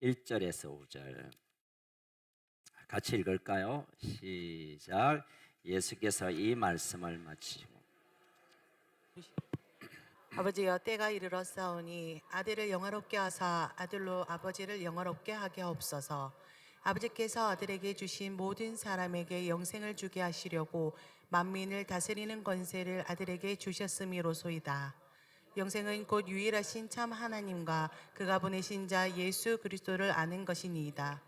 1절에서 5절 같이 읽을까요? 시작. 예수께서 이 말씀을 마치고 아버지여, 때가 이르렀사오니 아들을 영화롭게 하사 아들로 아버지를 영화롭게 하게 하옵소서. 아버지께서 아들에게 주신 모든 사람에게 영생을 주게 하시려고 만민을 다스리는 권세를 아들에게 주셨음이로소이다. 영생은 곧 유일하신 참 하나님과 그가 보내신 자 예수 그리스도를 아는 것이니이다.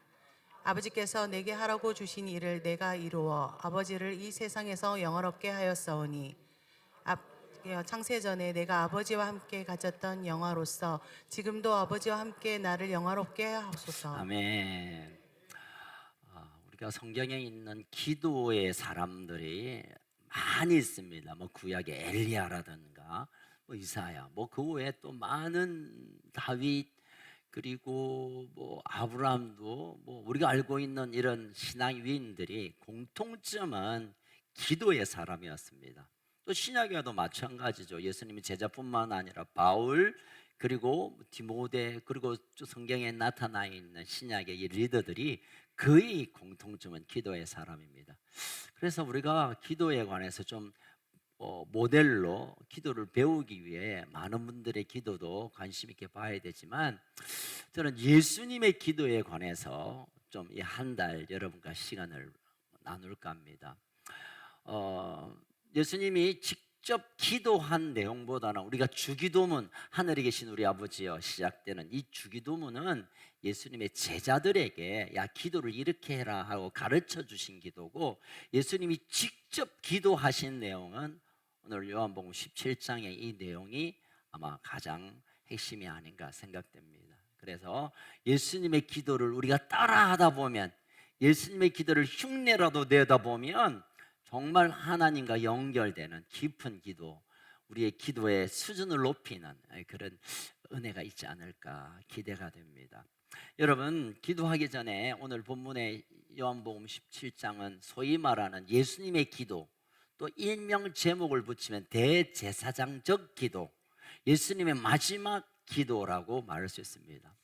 아버지께서 내게 하라고 주신 일을 내가 이루어 아버지를 이 세상에서 영화롭게 하였사오니 창세전에 내가 아버지와 함께 가졌던 영화로서 지금도 아버지와 함께 나를 영화롭게 하옵소서. 아멘. 우리가 성경에 있는 기도의 사람들이 많이 있습니다. 뭐 구약의 엘리야라든가 뭐 이사야, 뭐 그 외에 또 많은 다윗, 그리고 뭐 아브라함도 뭐 우리가 알고 있는 이런 신앙 위인들이 공통점은 기도의 사람이었습니다. 또 신약에도 마찬가지죠. 예수님이 제자뿐만 아니라 바울, 그리고 디모데, 그리고 성경에 나타나 있는 신약의 이 리더들이 거의 공통점은 기도의 사람입니다. 그래서 우리가 기도에 관해서 좀 모델로 기도를 배우기 위해 많은 분들의 기도도 관심 있게 봐야 되지만, 저는 예수님의 기도에 관해서 좀 이 한 달 여러분과 시간을 나눌까 합니다. 예수님이 직접 기도한 내용보다는 우리가 주기도문, 하늘에 계신 우리 아버지여 시작되는 이 주기도문은 예수님의 제자들에게 야 기도를 이렇게 해라 하고 가르쳐 주신 기도고, 예수님이 직접 기도하신 내용은 오늘 요한복음 17장의 이 내용이 아마 가장 핵심이 아닌가 생각됩니다. 그래서 예수님의 기도를 우리가 따라하다 보면, 예수님의 기도를 흉내라도 내다 보면 정말 하나님과 연결되는 깊은 기도, 우리의 기도의 수준을 높이는 그런 은혜가 있지 않을까 기대가 됩니다. 여러분, 기도하기 전에 오늘 본문의 요한복음 17장은 소위 말하는 예수님의 기도, 또 일명 제목을 붙이면 대제사장적 기도, 예수님의 마지막 기도라고 말할 수 있습니다.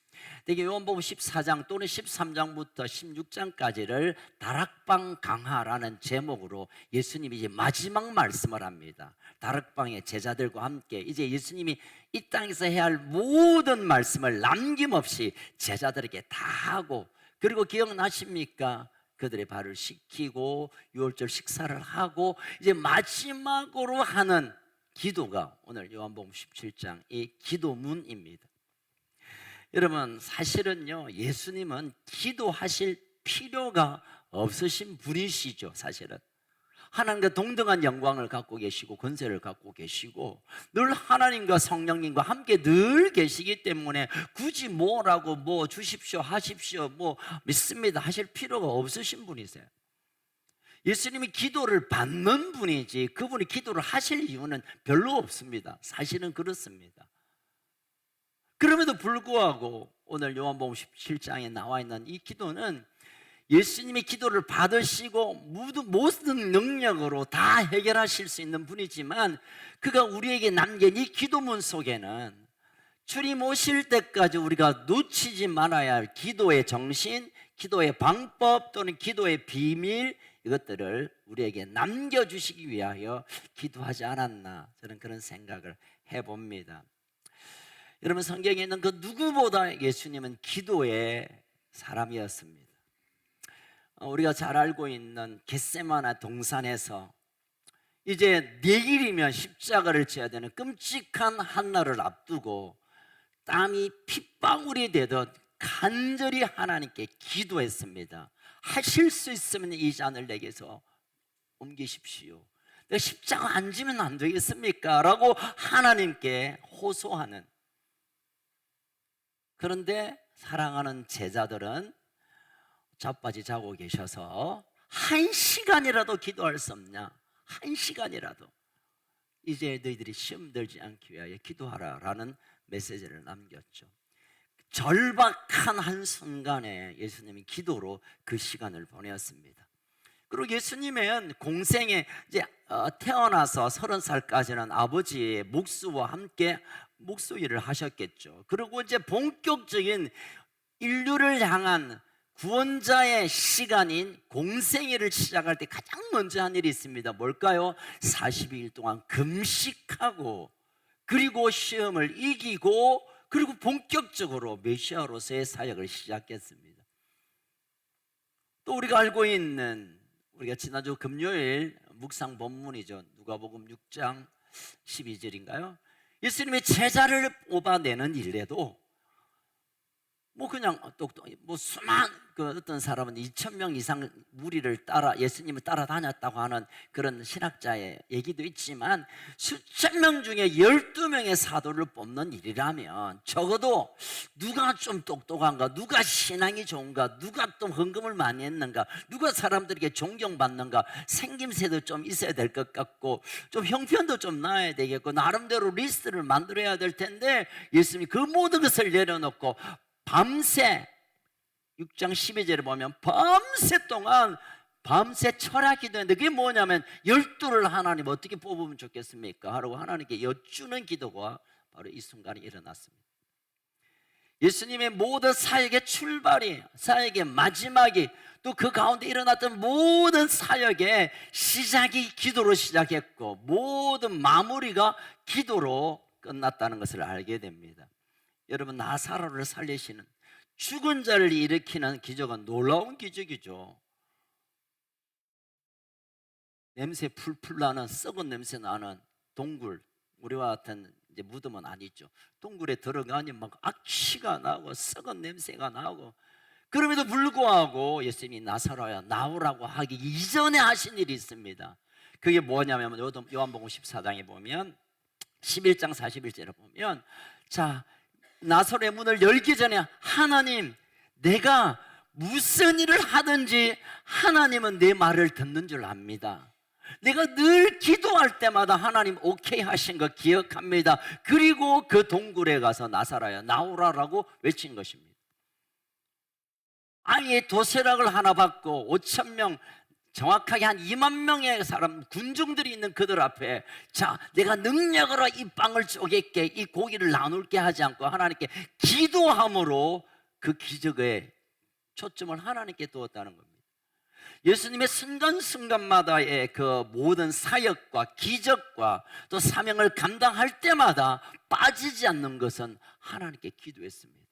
대개 요한복음 14장 또는 13장부터 16장까지를 다락방 강화라는 제목으로 예수님이 이제 마지막 말씀을 합니다. 다락방의 제자들과 함께 이제 예수님이 이 땅에서 해야 할 모든 말씀을 남김없이 제자들에게 다 하고, 그리고 기억나십니까? 그들의 발을 씻기고 유월절 식사를 하고 이제 마지막으로 하는 기도가 오늘 요한복음 17장 이 기도문입니다. 여러분, 사실은요, 예수님은 기도하실 필요가 없으신 분이시죠. 사실은 하나님과 동등한 영광을 갖고 계시고 권세를 갖고 계시고 늘 하나님과 성령님과 함께 늘 계시기 때문에 굳이 뭐라고 뭐 주십시오 하십시오 뭐 믿습니다 하실 필요가 없으신 분이세요. 예수님이 기도를 받는 분이지 그분이 기도를 하실 이유는 별로 없습니다. 사실은 그렇습니다. 그럼에도 불구하고 오늘 요한복음 17장에 나와 있는 이 기도는 예수님이 기도를 받으시고 모든 능력으로 다 해결하실 수 있는 분이지만, 그가 우리에게 남긴 이 기도문 속에는 주님 오실 때까지 우리가 놓치지 말아야 할 기도의 정신, 기도의 방법 또는 기도의 비밀, 이것들을 우리에게 남겨주시기 위하여 기도하지 않았나, 저는 그런 생각을 해봅니다. 여러분, 성경에 있는 그 누구보다 예수님은 기도의 사람이었습니다. 우리가 잘 알고 있는 겟세마네 동산에서 이제 내일이면 십자가를 져야 되는 끔찍한 한날을 앞두고 땀이 핏방울이 되듯 간절히 하나님께 기도했습니다. 하실 수 있으면 이 잔을 내게서 옮기십시오. 내가 십자가 안 지면 안 되겠습니까? 라고 하나님께 호소하는. 그런데 사랑하는 제자들은 자빠지 자고 계셔서 1시간이라도 기도할 수 없냐? 1시간이라도 이제 너희들이 시험 들지 않기 위하여 기도하라 라는 메시지를 남겼죠. 절박한 한순간에 예수님이 기도로 그 시간을 보내었습니다. 그리고 예수님은 공생에 이제 태어나서 30살까지는 아버지의 목수와 함께 목수 일을 하셨겠죠. 그리고 이제 본격적인 인류를 향한 구원자의 시간인 공생애를 시작할 때 가장 먼저 한 일이 있습니다. 뭘까요? 42일 동안 금식하고, 그리고 시험을 이기고, 그리고 본격적으로 메시아로서의 사역을 시작했습니다. 또 우리가 알고 있는, 우리가 지난주 금요일 묵상 본문이죠. 누가복음 6장 12절인가요? 예수님의 제자를 뽑아내는 일에도 뭐 그냥 뭐 수많은 그 어떤 사람은 2,000명 이상 무리를 따라 예수님을 따라다녔다고 하는 그런 신학자의 얘기도 있지만, 수천 명 중에 12명의 사도를 뽑는 일이라면 적어도 누가 좀 똑똑한가, 누가 신앙이 좋은가, 누가 또 헌금을 많이 했는가, 누가 사람들에게 존경받는가, 생김새도 좀 있어야 될 것 같고, 좀 형편도 좀 나야 되겠고, 나름대로 리스트를 만들어야 될 텐데, 예수님이 그 모든 것을 내려놓고 밤새, 6장 12절에 보면 밤새 동안 밤새 철학기도 했는데, 그게 뭐냐면 12를 하나님 어떻게 뽑으면 좋겠습니까? 하라고 하나님께 여쭈는 기도가 바로 이 순간에 일어났습니다. 예수님의 모든 사역의 출발이, 사역의 마지막이, 또 그 가운데 일어났던 모든 사역의 시작이 기도로 시작했고, 모든 마무리가 기도로 끝났다는 것을 알게 됩니다. 여러분, 나사로를 살리시는, 죽은 자를 일으키는 기적은 놀라운 기적이죠. 냄새 풀풀 나는, 썩은 냄새 나는 동굴, 우리와 같은 이제 무덤은 아니죠. 동굴에 들어가니 막 악취가 나고 썩은 냄새가 나고, 그럼에도 불구하고 예수님이 나사로야 나오라고 하기 이전에 하신 일이 있습니다. 그게 뭐냐면 요한복음 14장에 보면 11장 41절에 보면, 자, 나사로의 문을 열기 전에 하나님, 내가 무슨 일을 하든지 하나님은 내 말을 듣는 줄 압니다. 내가 늘 기도할 때마다 하나님 오케이 하신 거 기억합니다. 그리고 그 동굴에 가서 나사로야 나오라라고 외친 것입니다. 아예 도세락을 하나 받고 5,000명, 정확하게 한 2만 명의 사람, 군중들이 있는 그들 앞에, 자, 내가 능력으로 이 빵을 쪼갤게, 이 고기를 나눌게 하지 않고 하나님께 기도함으로 그 기적에 초점을 하나님께 두었다는 겁니다. 예수님의 순간순간마다의 그 모든 사역과 기적과 또 사명을 감당할 때마다 빠지지 않는 것은 하나님께 기도했습니다.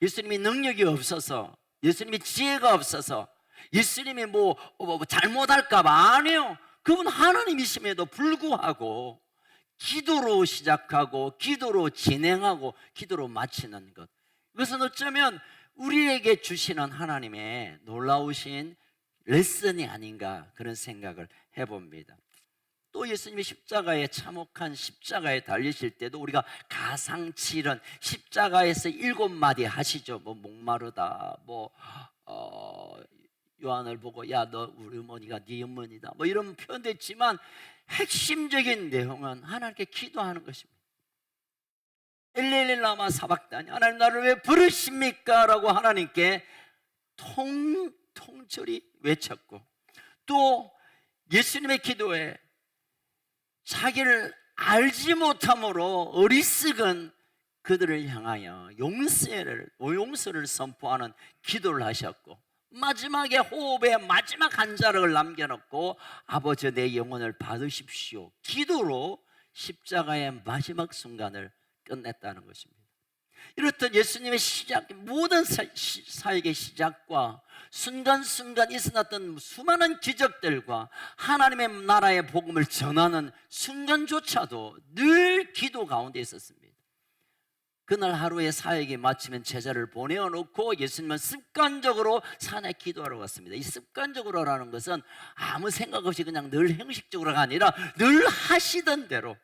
예수님이 능력이 없어서, 예수님이 지혜가 없어서, 예수님이 뭐 잘못할까봐, 아니요. 그분 하나님이심에도 불구하고 기도로 시작하고 기도로 진행하고 기도로 마치는 것, 이것은 어쩌면 우리에게 주시는 하나님의 놀라우신 레슨이 아닌가, 그런 생각을 해봅니다. 또 예수님이 십자가에 참혹한 십자가에 달리실 때도 우리가 가상칠은 십자가에서 7마디 하시죠. 뭐 목마르다, 요한을 보고 야 너 우리 어머니가 네 어머니다, 뭐 이런 표현도 있지만 핵심적인 내용은 하나님께 기도하는 것입니다. 엘레일리 라마 사박다니, 하나님 나를 왜 부르십니까? 라고 하나님께 통절히 외쳤고, 또 예수님의 기도에 자기를 알지 못함으로 어리석은 그들을 향하여 용서를 선포하는 기도를 하셨고, 마지막에 호흡에 마지막 한 자락을 남겨놓고 아버지 내 영혼을 받으십시오 기도로 십자가의 마지막 순간을 끝냈다는 것입니다. 이렇듯 예수님의 시작, 모든 사역의 시작과 순간순간 있었던 수많은 기적들과 하나님의 나라의 복음을 전하는 순간조차도 늘 기도 가운데 있었습니다. 그날 하루의 사역이 마치면 제자를 보내어놓고 예수님은 습관적으로 산에 기도하러 갔습니다. 이 습관적으로라는 것은 아무 생각 없이 그냥 늘 형식적으로가 아니라 늘 하시던 대로,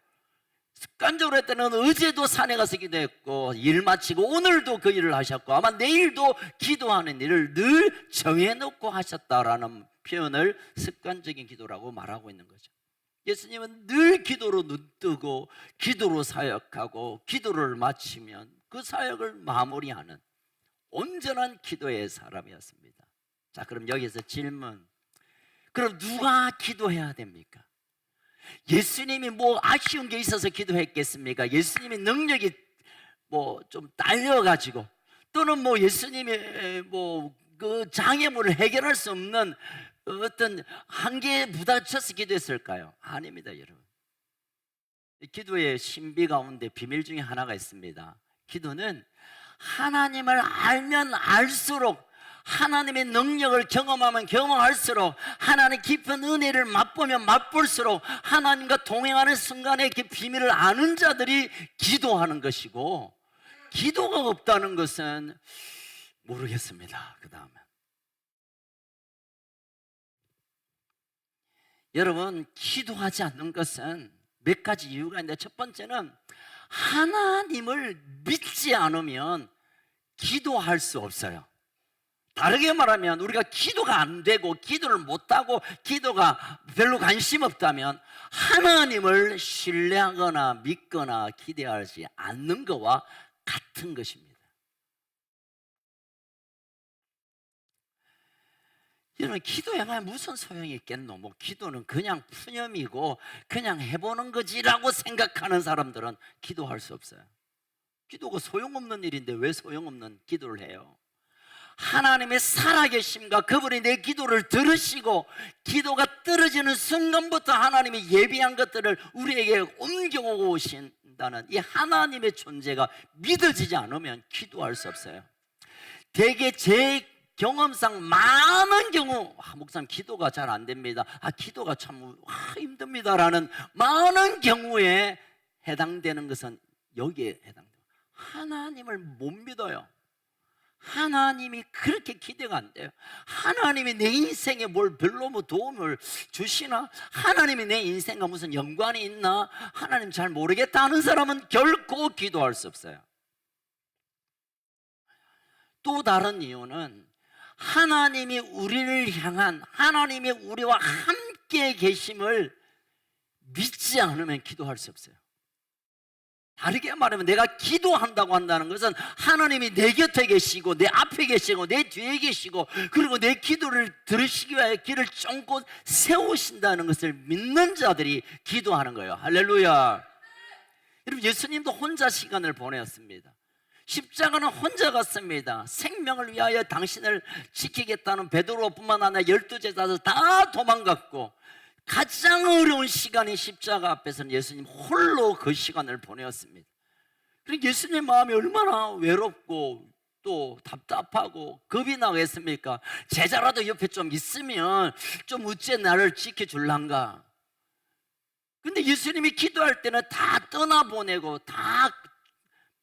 습관적으로 했다는 어제도 산에 가서 기도했고 일 마치고 오늘도 그 일을 하셨고 아마 내일도 기도하는 일을 늘 정해놓고 하셨다라는 표현을 습관적인 기도라고 말하고 있는 거죠. 예수님은 늘 기도로 눈뜨고 기도로 사역하고 기도를 마치면 그 사역을 마무리하는 온전한 기도의 사람이었습니다. 자, 그럼 여기서 질문, 그럼 누가 기도해야 됩니까? 예수님이 뭐 아쉬운 게 있어서 기도했겠습니까? 예수님이 능력이 뭐 좀 딸려가지고 또는 뭐 예수님의 뭐 그 장애물을 해결할 수 없는 어떤 한계에 부딪혀서 기도했을까요? 아닙니다, 여러분. 기도의 신비 가운데 비밀 중에 하나가 있습니다. 기도는 하나님을 알면 알수록, 하나님의 능력을 경험하면 경험할수록, 하나님의 깊은 은혜를 맛보면 맛볼수록 하나님과 동행하는 순간에 그 비밀을 아는 자들이 기도하는 것이고, 기도가 없다는 것은 모르겠습니다. 그 다음에 여러분, 기도하지 않는 것은 몇 가지 이유가 있는데, 첫 번째는 하나님을 믿지 않으면 기도할 수 없어요. 다르게 말하면 우리가 기도가 안 되고 기도를 못하고 기도가 별로 관심 없다면 하나님을 신뢰하거나 믿거나 기대하지 않는 것과 같은 것입니다. 여러분, 기도해봐야 무슨 소용이 있겠노? 뭐 기도는 그냥 푸념이고 그냥 해보는 거지라고 생각하는 사람들은 기도할 수 없어요. 기도가 소용없는 일인데 왜 소용없는 기도를 해요? 하나님의 살아계심과 그분이 내 기도를 들으시고 기도가 떨어지는 순간부터 하나님이 예비한 것들을 우리에게 옮겨오신다는 이 하나님의 존재가 믿어지지 않으면 기도할 수 없어요. 대개 제 경험상 많은 경우 목사님 기도가 잘 안 됩니다. 기도가 참 힘듭니다라는 많은 경우에 해당되는 것은 여기에 해당돼요. 하나님을 못 믿어요. 하나님이 그렇게 기대가 안 돼요. 하나님이 내 인생에 뭘 별로 뭐 도움을 주시나? 하나님이 내 인생과 무슨 연관이 있나? 하나님 잘 모르겠다 하는 사람은 결코 기도할 수 없어요. 또 다른 이유는 하나님이 우리를 향한, 하나님이 우리와 함께 계심을 믿지 않으면 기도할 수 없어요. 다르게 말하면 내가 기도한다고 한다는 것은 하나님이 내 곁에 계시고 내 앞에 계시고 내 뒤에 계시고 그리고 내 기도를 들으시기 위하여 길을 쫑긋 세우신다는 것을 믿는 자들이 기도하는 거예요. 할렐루야. 여러분, 예수님도 혼자 시간을 보내었습니다. 십자가는 혼자 갔습니다. 생명을 위하여 당신을 지키겠다는 베드로뿐만 아니라 12제자도 다 도망갔고, 가장 어려운 시간인 십자가 앞에서는 예수님 홀로 그 시간을 보내었습니다. 그러니까 예수님 마음이 얼마나 외롭고 또 답답하고 겁이 나겠습니까? 제자라도 옆에 좀 있으면 좀 어째 나를 지켜줄란가. 근데 예수님이 기도할 때는 다 떠나보내고 다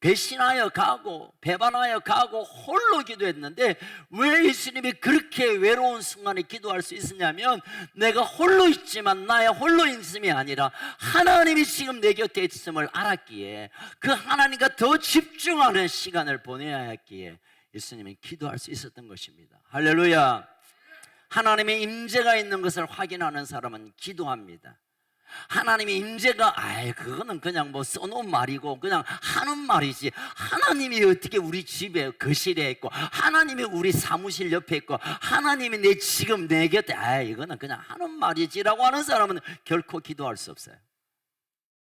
배신하여 가고 배반하여 가고 홀로 기도했는데, 왜 예수님이 그렇게 외로운 순간에 기도할 수 있었냐면, 내가 홀로 있지만 나의 홀로 있음이 아니라 하나님이 지금 내 곁에 있음을 알았기에 그 하나님과 더 집중하는 시간을 보내야 했기에 예수님은 기도할 수 있었던 것입니다. 할렐루야. 하나님의 임재가 있는 것을 확인하는 사람은 기도합니다. 하나님의 임재가 그거는 그냥 뭐 써놓은 말이고 그냥 하는 말이지, 하나님이 어떻게 우리 집에 거실에 있고 하나님이 우리 사무실 옆에 있고 하나님이 지금 내 곁에 이거는 그냥 하는 말이지라고 하는 사람은 결코 기도할 수 없어요.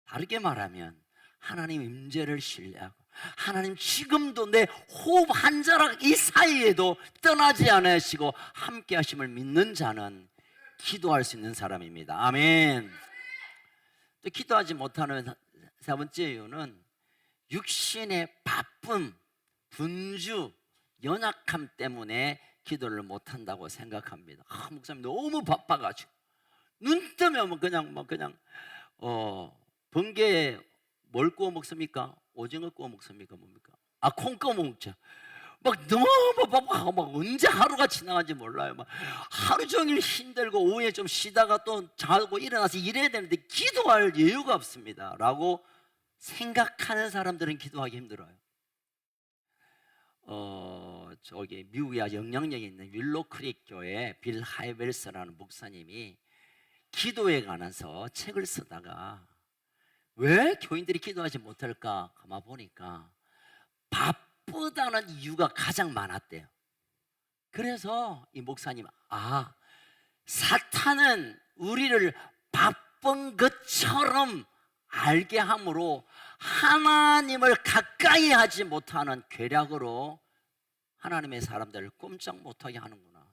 다르게 말하면 하나님 임재를 신뢰하고 하나님 지금도 내 호흡 한 자락 이 사이에도 떠나지 않으시고 함께 하심을 믿는 자는 기도할 수 있는 사람입니다. 아멘. 또 기도하지 못하는 세 번째 이유는 육신의 바쁨, 분주, 연약함 때문에 기도를 못한다고 생각합니다. 목사님 너무 바빠가지고 눈 뜨면 그냥 번개에 뭘 구워 먹습니까? 오징어 구워 먹습니까? 뭡니까? 콩 구워 먹죠. 막 너무 바빠서 막 언제 하루가 지나간지 몰라요. 막 하루 종일 힘들고 오후에 좀 쉬다가 또 자고 일어나서 일해야 되는데 기도할 여유가 없습니다 라고 생각하는 사람들은 기도하기 힘들어요. 저기 미국의 영향력이 있는 윌로크릭 교회 빌 하이벨스라는 목사님이 기도에 관해서 책을 쓰다가 왜 교인들이 기도하지 못할까 가만 보니까 바쁘다는 이유가 가장 많았대요. 그래서 이 목사님, 사탄은 우리를 바쁜 것처럼 알게 함으로 하나님을 가까이 하지 못하는 괴략으로 하나님의 사람들을 꼼짝 못하게 하는구나.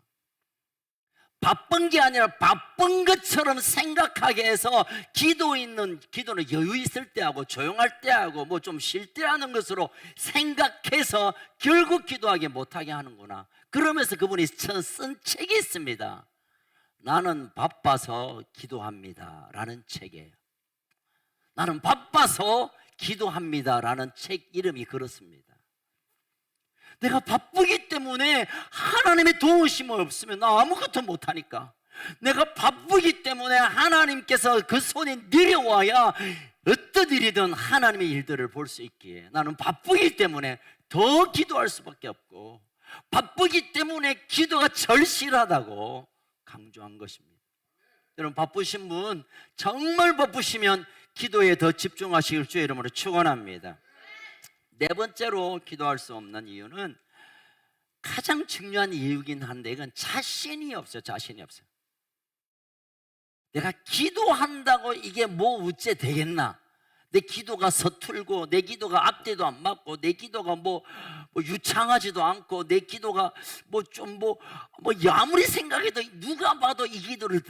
바쁜 게 아니라 바쁜 것처럼 생각하게 해서 기도는 여유 있을 때 하고 조용할 때 하고 뭐 좀 쉴 때 하는 것으로 생각해서 결국 기도하게 못하게 하는구나. 그러면서 그분이 쓴 책이 있습니다. 나는 바빠서 기도합니다 라는 책이에요. 나는 바빠서 기도합니다 라는 책 이름이 그렇습니다. 내가 바쁘기 때문에 하나님의 도우심이 없으면 나 아무것도 못하니까, 내가 바쁘기 때문에 하나님께서 그 손이 내려와야 어떤 일이든 하나님의 일들을 볼 수 있기에 나는 바쁘기 때문에 더 기도할 수밖에 없고, 바쁘기 때문에 기도가 절실하다고 강조한 것입니다. 여러분, 바쁘신 분, 정말 바쁘시면 기도에 더 집중하시길 주의 이름으로 축원합니다. 네 번째로 기도할 수 없는 이유는 가장 중요한 이유긴 한데 이건 자신이 없어요. 자신이 없어요. 내가 기도한다고 이게 뭐 어째 되겠나? 내 기도가 서툴고 내 기도가 앞뒤도 안 맞고 내 기도가 뭐 유창하지도 않고 내 기도가 아무리 생각해도 누가 봐도 이 기도를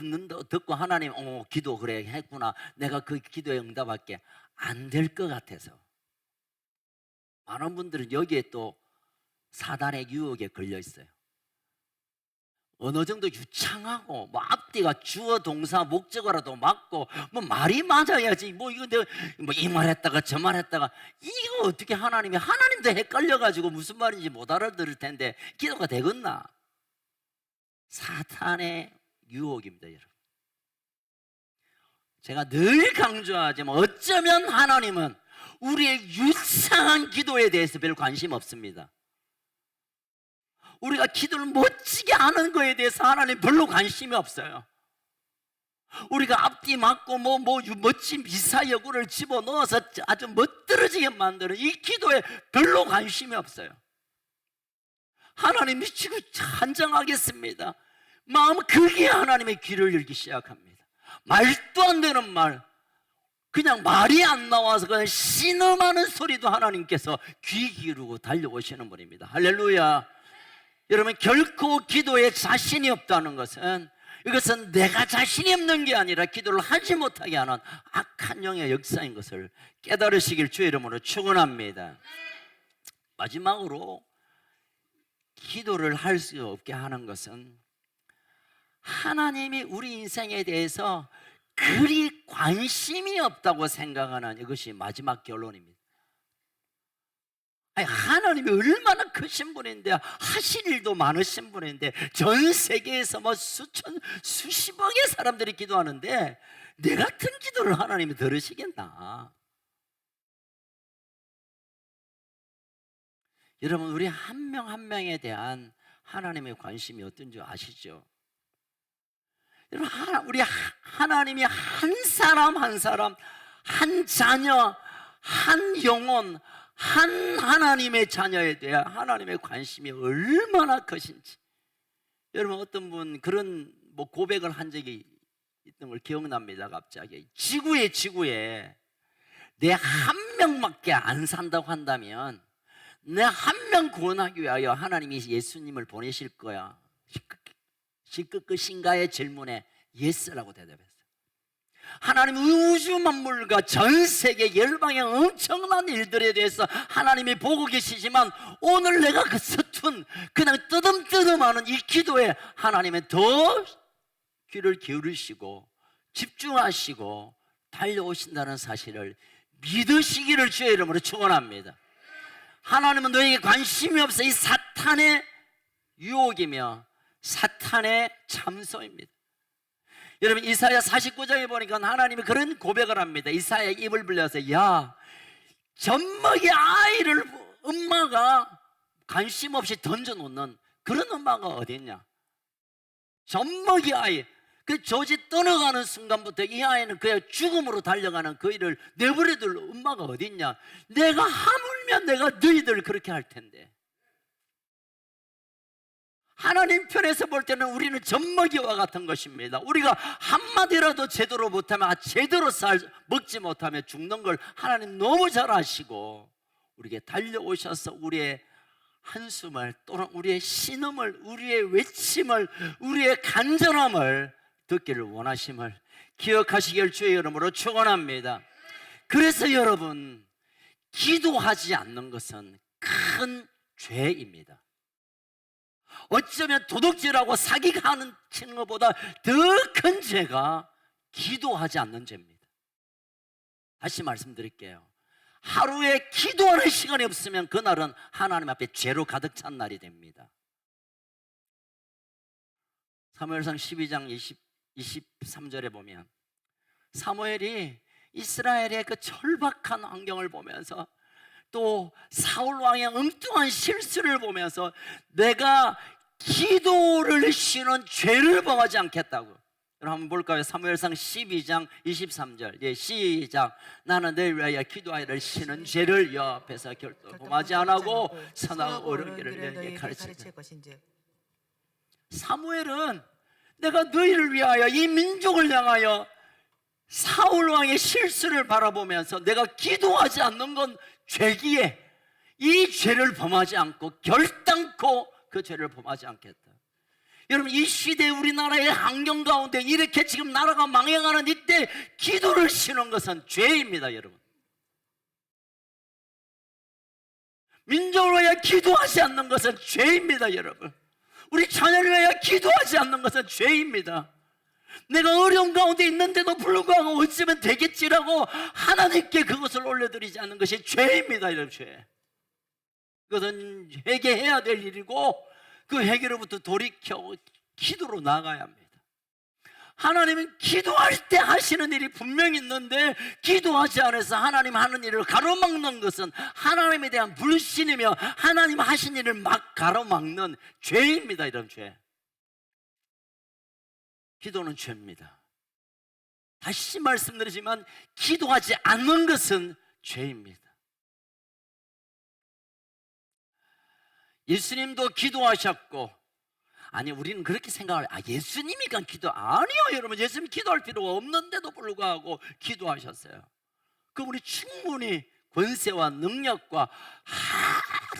듣고 하나님 기도 그래 했구나, 내가 그 기도에 응답할게, 안 될 것 같아서 많은 분들은 여기에 또 사단의 유혹에 걸려 있어요. 어느 정도 유창하고 뭐 앞뒤가 주어 동사 목적어라도 맞고 뭐 말이 맞아야지 이거 내가 이 말했다가 저 말했다가 이거 어떻게 하나님도 헷갈려가지고 무슨 말인지 못 알아들을 텐데 기도가 되겠나? 사탄의 유혹입니다, 여러분. 제가 늘 강조하지만 어쩌면 하나님은 우리의 유창한 기도에 대해서 별 관심 없습니다. 우리가 기도를 멋지게 하는 거에 대해서 하나님 별로 관심이 없어요. 우리가 앞뒤 맞고 멋진 미사여구를 집어넣어서 아주 멋들어지게 만드는 이 기도에 별로 관심이 없어요. 하나님 미치고 한장하겠습니다. 마음 크게 하나님의 귀를 열기 시작합니다. 말도 안 되는 말, 그냥 말이 안 나와서 그냥 신음하는 소리도 하나님께서 귀 기울이고 달려오시는 분입니다. 할렐루야. 여러분, 결코 기도에 자신이 없다는 것은, 이것은 내가 자신이 없는 게 아니라 기도를 하지 못하게 하는 악한 영의 역사인 것을 깨달으시길 주의 이름으로 축원합니다. 마지막으로 기도를 할 수 없게 하는 것은 하나님이 우리 인생에 대해서 그리 관심이 없다고 생각하는 이것이 마지막 결론입니다. 하나님이 얼마나 크신 분인데, 하실 일도 많으신 분인데, 전 세계에서 수십억의 사람들이 기도하는데 내 같은 기도를 하나님이 들으시겠나? 여러분, 우리 한 명 한 명에 대한 하나님의 관심이 어떤 줄 아시죠? 여러분, 우리 하나님이 한 사람 한 사람, 한 자녀, 한 영혼, 한 하나님의 자녀에 대한 하나님의 관심이 얼마나 크신지. 여러분, 어떤 분 그런 고백을 한 적이 있던 걸 기억납니다. 갑자기 지구에 내 한 명밖에 안 산다고 한다면 내 한 명 구원하기 위하여 하나님이 예수님을 보내실 거야, 끝인가의 질문에 예스라고 대답했어요. 하나님 우주 만물과 전 세계 열방의 엄청난 일들에 대해서 하나님이 보고 계시지만 오늘 내가 그 서툰 그냥 뜨듬뜨듬하는 이 기도에 하나님은 더 귀를 기울이시고 집중하시고 달려오신다는 사실을 믿으시기를 주의 이름으로 축원합니다. 하나님은 너에게 관심이 없어. 이 사탄의 유혹이며 사탄의 참소입니다. 여러분, 이사야 49장에 보니까 하나님이 그런 고백을 합니다. 이사야 입을 벌려서, 야, 젖먹이 아이를 엄마가 관심 없이 던져놓는 그런 엄마가 어디 있냐? 젖먹이 아이, 그 젖이 떠나가는 순간부터 이 아이는 그냥 죽음으로 달려가는 그 일을 내버려둘 엄마가 어디 있냐? 내가 하물며 내가 너희들 그렇게 할 텐데. 하나님 편에서 볼 때는 우리는 젖먹이와 같은 것입니다. 우리가 한마디라도 제대로 못하면, 제대로 먹지 못하면 죽는 걸 하나님 너무 잘 아시고 우리에게 달려오셔서 우리의 한숨을 또는 우리의 신음을, 우리의 외침을, 우리의 간절함을 듣기를 원하심을 기억하시길 주의 이름으로 축원합니다. 그래서 여러분, 기도하지 않는 것은 큰 죄입니다. 어쩌면 도둑질하고 사기가 하는 것보다 더 큰 죄가 기도하지 않는 죄입니다. 다시 말씀드릴게요. 하루에 기도하는 시간이 없으면 그날은 하나님 앞에 죄로 가득 찬 날이 됩니다. 사무엘상 12장 23절에 보면 사무엘이 이스라엘의 그 절박한 환경을 보면서 또 사울 왕의 엉뚱한 실수를 보면서 내가 기도를 쉬는 죄를 범하지 않겠다고. 여러분 한번 볼까요? 사무엘상 12장 23절. 예, 시작. 나는 너를 위하여 기도하기를 쉬는 죄를 여호와께서 결코 범하지 않고 선하고 옳은 길을 너희에게 가르칠 것인지. 사무엘은 내가 너희를 위하여 이 민족을 향하여 사울 왕의 실수를 바라보면서 내가 기도하지 않는 건 죄기에 이 죄를 범하지 않고 결단코 그 죄를 범하지 않겠다. 여러분, 이 시대 우리나라의 환경 가운데 이렇게 지금 나라가 망해가는 이때 기도를 쉬는 것은 죄입니다. 여러분, 민족을 위하여 기도하지 않는 것은 죄입니다. 여러분, 우리 자녀를 위하여 기도하지 않는 것은 죄입니다. 내가 어려운 가운데 있는데도 불구하고 어쩌면 되겠지라고 하나님께 그것을 올려드리지 않는 것이 죄입니다. 이런 죄. 그것은 회개해야 될 일이고 그 회개로부터 돌이켜 기도로 나가야 합니다. 하나님은 기도할 때 하시는 일이 분명히 있는데 기도하지 않아서 하나님 하는 일을 가로막는 것은 하나님에 대한 불신이며 하나님 하신 일을 막 가로막는 죄입니다. 이런 죄. 기도는 죄입니다. 다시 말씀드리지만 기도하지 않는 것은 죄입니다. 예수님도 기도하셨고, 아니 우리는 그렇게 생각을, 예수님이니까 기도, 아니요 여러분, 예수님 기도할 필요가 없는데도 불구하고 기도하셨어요. 그분이 충분히 권세와 능력과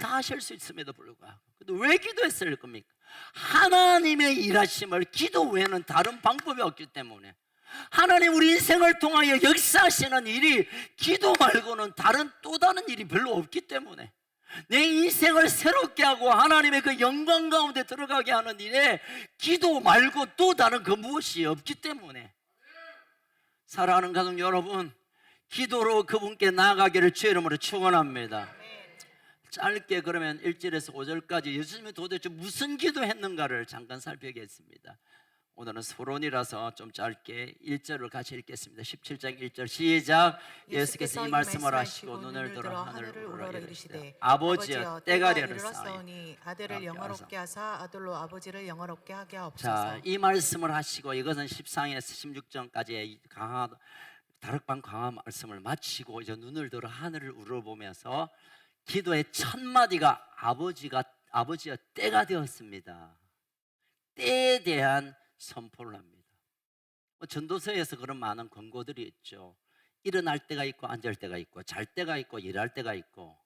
다 하실 수 있음에도 불구하고. 근데 왜 기도했을 겁니까? 하나님의 일하심을 기도 외에는 다른 방법이 없기 때문에, 하나님 우리 인생을 통하여 역사하시는 일이 기도 말고는 또 다른 일이 별로 없기 때문에, 내 인생을 새롭게 하고 하나님의 그 영광 가운데 들어가게 하는 일에 기도 말고 또 다른 그 무엇이 없기 때문에, 사랑하는 가족 여러분, 기도로 그분께 나아가기를 주의 이름으로 축원합니다. 짧게 그러면 1절에서 5절까지 예수님이 도대체 무슨 기도했는가를 잠깐 살펴보겠습니다. 오늘은 서론이라서 좀 짧게 1절을 같이 읽겠습니다. 17장 1절 시작. 예수께서 이 말씀을 하시고 눈을 들어 하늘을 우러러 이르시되 아버지여 때가 이르렀사오니 아들을 영화롭게 하사 아들로 아버지를 영화롭게 하게 하옵소서. 자, 이 말씀을 하시고 이것은 14에서 16절까지의 다락방 강화 말씀을 마치고 이제 눈을 들어 하늘을 우러보면서 기도의 첫 마디가 아버지여 때가 되었습니다. 때에 대한 선포를 합니다. 전도서에서 그런 많은 권고들이 있죠. 일어날 때가 있고 앉을 때가 있고 잘 때가 있고 일할 때가 있고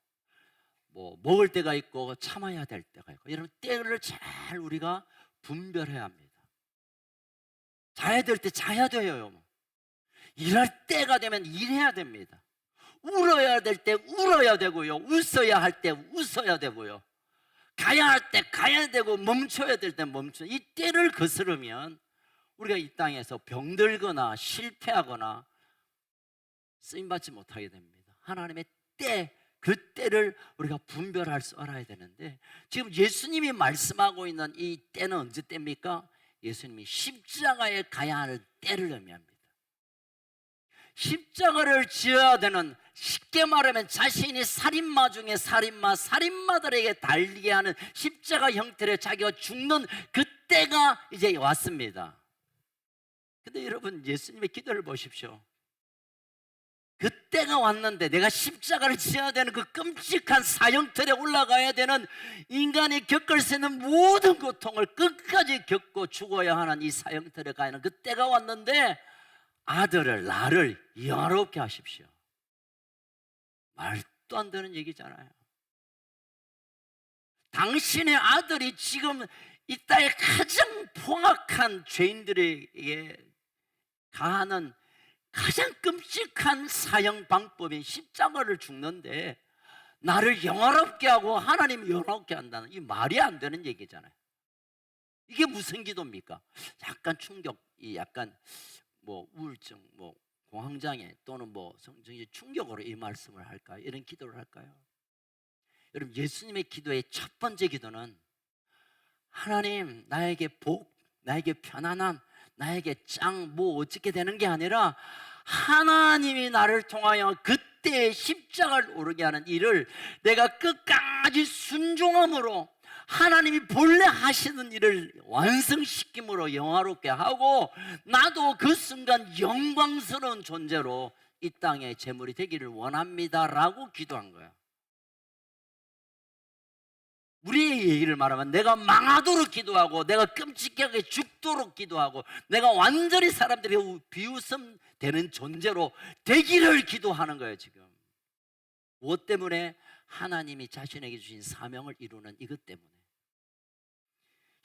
먹을 때가 있고 참아야 될 때가 있고, 이런 때를 잘 우리가 분별해야 합니다. 자야 될 때 자야 돼요. 일할 때가 되면 일해야 됩니다. 울어야 될 때 울어야 되고요, 웃어야 할 때 웃어야 되고요, 가야 할 때 가야 되고 멈춰야 될 때 멈춰. 이 때를 거스르면 우리가 이 땅에서 병들거나 실패하거나 쓰임받지 못하게 됩니다. 하나님의 때, 그 때를 우리가 분별할 줄 알아야 되는데, 지금 예수님이 말씀하고 있는 이 때는 언제 때입니까? 예수님이 십자가에 가야 할 때를 의미합니다. 십자가를 지어야 되는, 쉽게 말하면 자신이 살인마 중에 살인마들에게 달리게 하는 십자가 형태로 자기가 죽는 그 때가 이제 왔습니다. 근데 여러분, 예수님의 기도를 보십시오. 그 때가 왔는데 내가 십자가를 지어야 되는 그 끔찍한 사형틀에 올라가야 되는, 인간이 겪을 수 있는 모든 고통을 끝까지 겪고 죽어야 하는 이 사형틀에 가는 그 때가 왔는데, 나를 영화롭게 하십시오. 말도 안 되는 얘기잖아요. 당신의 아들이 지금 이 땅에 가장 포악한 죄인들에게 가하는 가장 끔찍한 사형 방법인 십자가를 죽는데 나를 영화롭게 하고 하나님을 영화롭게 한다는, 이 말이 안 되는 얘기잖아요. 이게 무슨 기도입니까? 약간 충격, 약간 뭐 우울증, 뭐 공황장애 또는 뭐 성적인 충격으로 이 말씀을 할까요? 이런 기도를 할까요? 여러분, 예수님의 기도의 첫 번째 기도는 하나님 나에게 복, 나에게 편안함, 나에게 짱, 뭐 어떻게 되는 게 아니라 하나님이 나를 통하여 그때의 십자가를 오르게 하는 일을 내가 끝까지 순종함으로 하나님이 본래 하시는 일을 완성시킴으로 영화롭게 하고 나도 그 순간 영광스러운 존재로 이 땅의 재물이 되기를 원합니다라고 기도한 거예요. 우리의 얘기를 말하면 내가 망하도록 기도하고 내가 끔찍하게 죽도록 기도하고 내가 완전히 사람들이 비웃음 되는 존재로 되기를 기도하는 거예요. 지금 무엇 때문에? 하나님이 자신에게 주신 사명을 이루는 이것 때문에.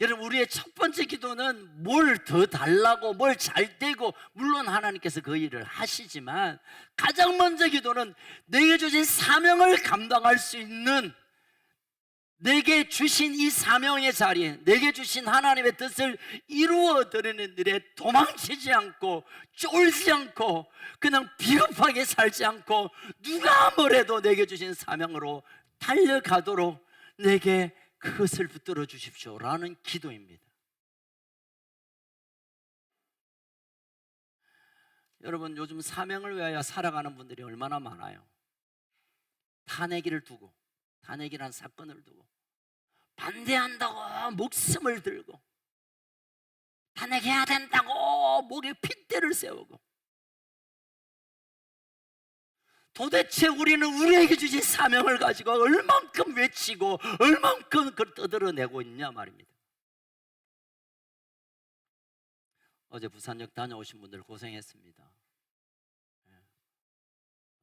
여러분, 우리의 첫 번째 기도는 뭘 더 달라고 뭘 잘 되고, 물론 하나님께서 그 일을 하시지만 가장 먼저 기도는 내게 주신 사명을 감당할 수 있는, 내게 주신 이 사명의 자리에 내게 주신 하나님의 뜻을 이루어 드리는 일에 도망치지 않고 쫄지 않고 그냥 비겁하게 살지 않고 누가 뭐래도 내게 주신 사명으로 달려가도록 내게 그것을 붙들어 주십시오라는 기도입니다. 여러분, 요즘 사명을 위하여 살아가는 분들이 얼마나 많아요. 탄핵이를 두고, 탄핵이라는 사건을 두고 반대한다고 목숨을 들고, 탄핵해야 된다고 목에 핏대를 세우고, 도대체 우리는 우리에게 주신 사명을 가지고 얼만큼 외치고 얼만큼 그걸 떠들어내고 있냐 말입니다. 어제 부산역 다녀오신 분들 고생했습니다.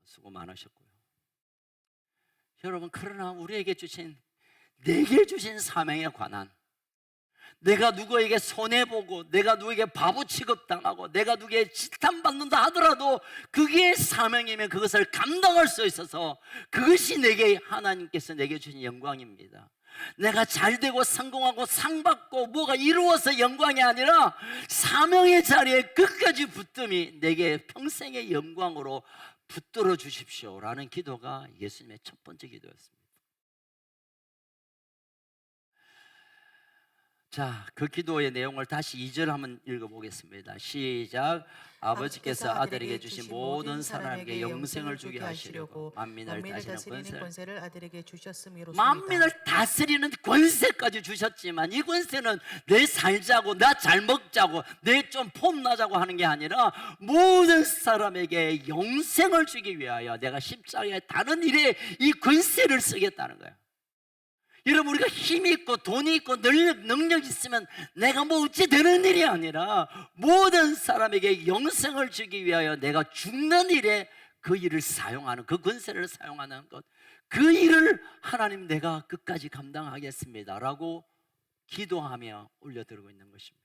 수고 많으셨고요. 여러분, 그러나 우리에게 주신, 내게 주신 사명에 관한, 내가 누구에게 손해보고 내가 누구에게 바보 취급당하고 내가 누구에게 지탄받는다 하더라도 그게 사명이면 그것을 감당할 수 있어서 그것이 내게, 하나님께서 내게 주신 영광입니다. 내가 잘되고 성공하고 상받고 뭐가 이루어서 영광이 아니라 사명의 자리에 끝까지 붙듦이 내게 평생의 영광으로 붙들어 주십시오라는 기도가 예수님의 첫 번째 기도였습니다. 자, 그 기도의 내용을 다시 2절 한번 읽어보겠습니다. 시작. 아버지께서 아들에게 주신 모든 사람에게 영생을 주게 하시려고 만민을 다스리는 권세를 아들에게 주셨음이로소이다. 만민을 다스리는 권세까지 주셨지만 이 권세는 내 살자고 나 잘 먹자고 내 좀 폼나자고 하는 게 아니라 모든 사람에게 영생을 주기 위하여 내가 십자가에 다른 일에 이 권세를 쓰겠다는 거예요. 여러분, 우리가 힘이 있고 돈이 있고 능력이 있으면 내가 뭐 어찌 되는 일이 아니라 모든 사람에게 영생을 주기 위하여 내가 죽는 일에 그 일을 사용하는, 그 권세를 사용하는 것, 그 일을 하나님 내가 끝까지 감당하겠습니다 라고 기도하며 올려드리고 있는 것입니다.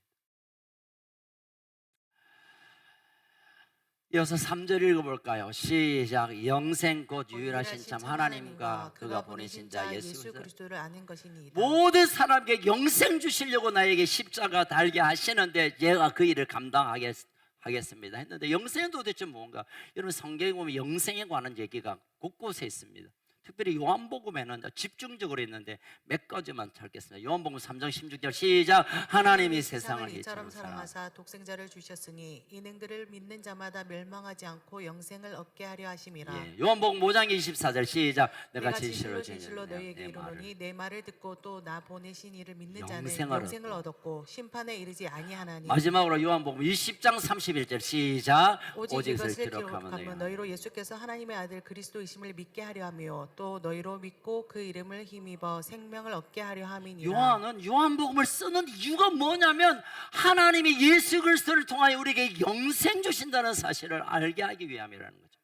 이어서 3절 읽어볼까요? 시작. 영생 곧 유일하신 참 하나님과 그가 보내신 자 예수 그리스도를 아는 것이니이다. 모든 사람에게 영생 주시려고 나에게 십자가 달게 하시는데 제가 그 일을 감당하겠습니다 했는데, 영생은 도대체 뭔가? 여러분, 성경에 보면 영생에 관한 얘기가 곳곳에 있습니다. 특별히 요한복음에는 집중적으로 있는데 몇 가지만 찾겠습니다. 요한복음 3장 16절 시작. 하나님이 세상을 이처럼 사랑하사 독생자를 주셨으니 이는 그를 믿는 자마다 멸망하지 않고 영생을 얻게 하려 하심이라. 예, 요한복음 5장 24절 시작. 내가 진실로 너희에게 이르노니 내 말을 듣고 또 나 보내신 이를 믿는 자는 영생을 얻었고 심판에 이르지 아니하나니. 마지막으로 요한복음 20장 31절 시작. 오직 이것을 기록하면 너희로 예수께서 하나님의 아들 그리스도이심을 믿게 하려 하며 또 너희로 믿고 그 이름을 힘입어 생명을 얻게 하려 함이니라. 요한은 요한복음을 쓰는 이유가 뭐냐면 하나님이 예수 그리스도를 통하여 우리에게 영생 주신다는 사실을 알게 하기 위함이라는 거죠.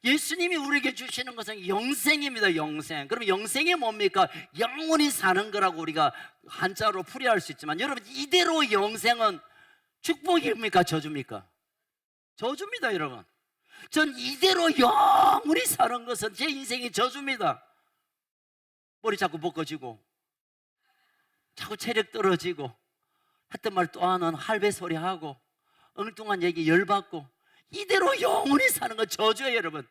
예수님이 우리에게 주시는 것은 영생입니다. 영생. 그럼 영생이 뭡니까? 영원히 사는 거라고 우리가 한자로 풀이할 수 있지만, 여러분, 이대로 영생은 축복입니까? 저주입니까? 저주입니다, 여러분. 전 이대로 영원히 사는 것은 제 인생이 저주입니다. 머리 자꾸 벗겨지고, 자꾸 체력 떨어지고, 했던 말 또 하는 할배 소리 하고, 엉뚱한 얘기 열받고, 이대로 영원히 사는 건 저주예요, 여러분.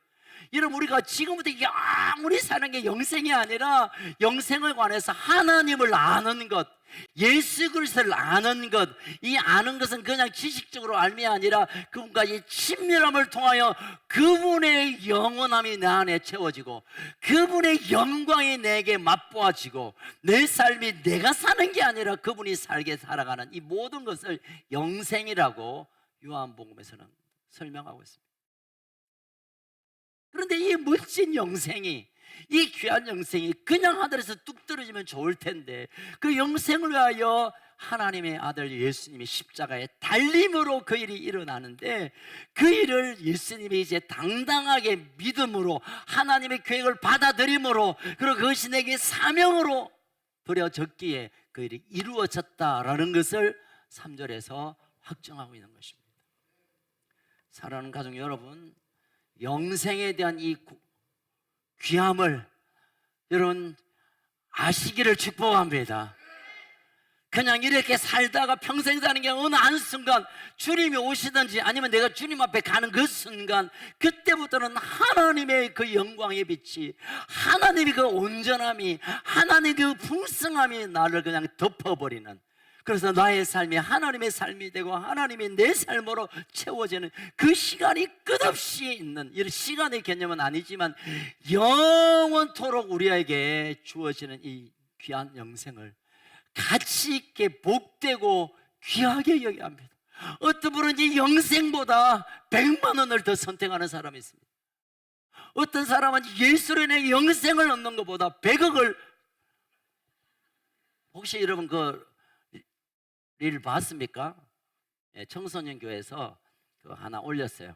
여러분, 우리가 지금부터 영원히 사는 게 영생이 아니라 영생에 관해서 하나님을 아는 것, 예수 그리스도를 아는 것, 이 아는 것은 그냥 지식적으로 알미 아니라 그분과의 친밀함을 통하여 그분의 영원함이 내 안에 채워지고 그분의 영광이 내게 맛보아지고 내 삶이 내가 사는 게 아니라 그분이 살게 살아가는 이 모든 것을 영생이라고 요한복음에서는 설명하고 있습니다. 그런데 이 멋진 영생이, 이 귀한 영생이 그냥 하늘에서 뚝 떨어지면 좋을 텐데, 그 영생을 위하여 하나님의 아들 예수님이 십자가에 달림으로 그 일이 일어나는데, 그 일을 예수님이 이제 당당하게 믿음으로 하나님의 계획을 받아들임으로, 그리고 그것이 내게 사명으로 버려졌기에 그 일이 이루어졌다라는 것을 3절에서 확정하고 있는 것입니다. 사랑하는 가족 여러분, 영생에 대한 이 귀함을 여러분 아시기를 축복합니다. 그냥 이렇게 살다가 평생 사는 게 어느 한순간 주님이 오시든지 아니면 내가 주님 앞에 가는 그 순간, 그때부터는 하나님의 그 영광의 빛이, 하나님의 그 온전함이, 하나님의 그 풍성함이 나를 그냥 덮어버리는, 그래서 나의 삶이 하나님의 삶이 되고 하나님이 내 삶으로 채워지는 그 시간이 끝없이 있는, 이런 시간의 개념은 아니지만 영원토록 우리에게 주어지는 이 귀한 영생을 가치 있게 복되고 귀하게 여겨야 합니다. 어떤 분은 이 영생보다 100만 원을 더 선택하는 사람이 있습니다. 어떤 사람은 예수로 인해 영생을 얻는 것보다 100억을, 혹시 여러분 그 일 봤습니까? 청소년 교회에서 그 하나 올렸어요.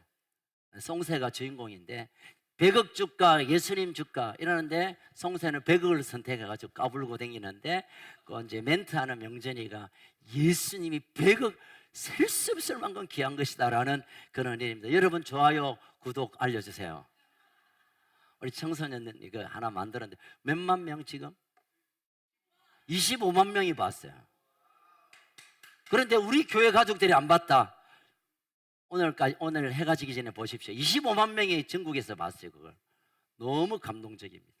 송새가 주인공인데 100억 줄까 예수님 줄까 이러는데, 송새는 100억을 선택해가지고 까불고 다니는데, 그 이제 멘트하는 명전이가 예수님이 100억 셀 수 없을 만큼 귀한 것이다라는 그런 일입니다. 여러분 좋아요 구독 알려주세요. 우리 청소년 이거 하나 만들었는데 몇만 명, 지금 25만 명이 봤어요. 그런데 우리 교회 가족들이 안 봤다. 오늘 해가 지기 전에 보십시오. 25만 명이 전국에서 봤어요. 그걸 너무 감동적입니다.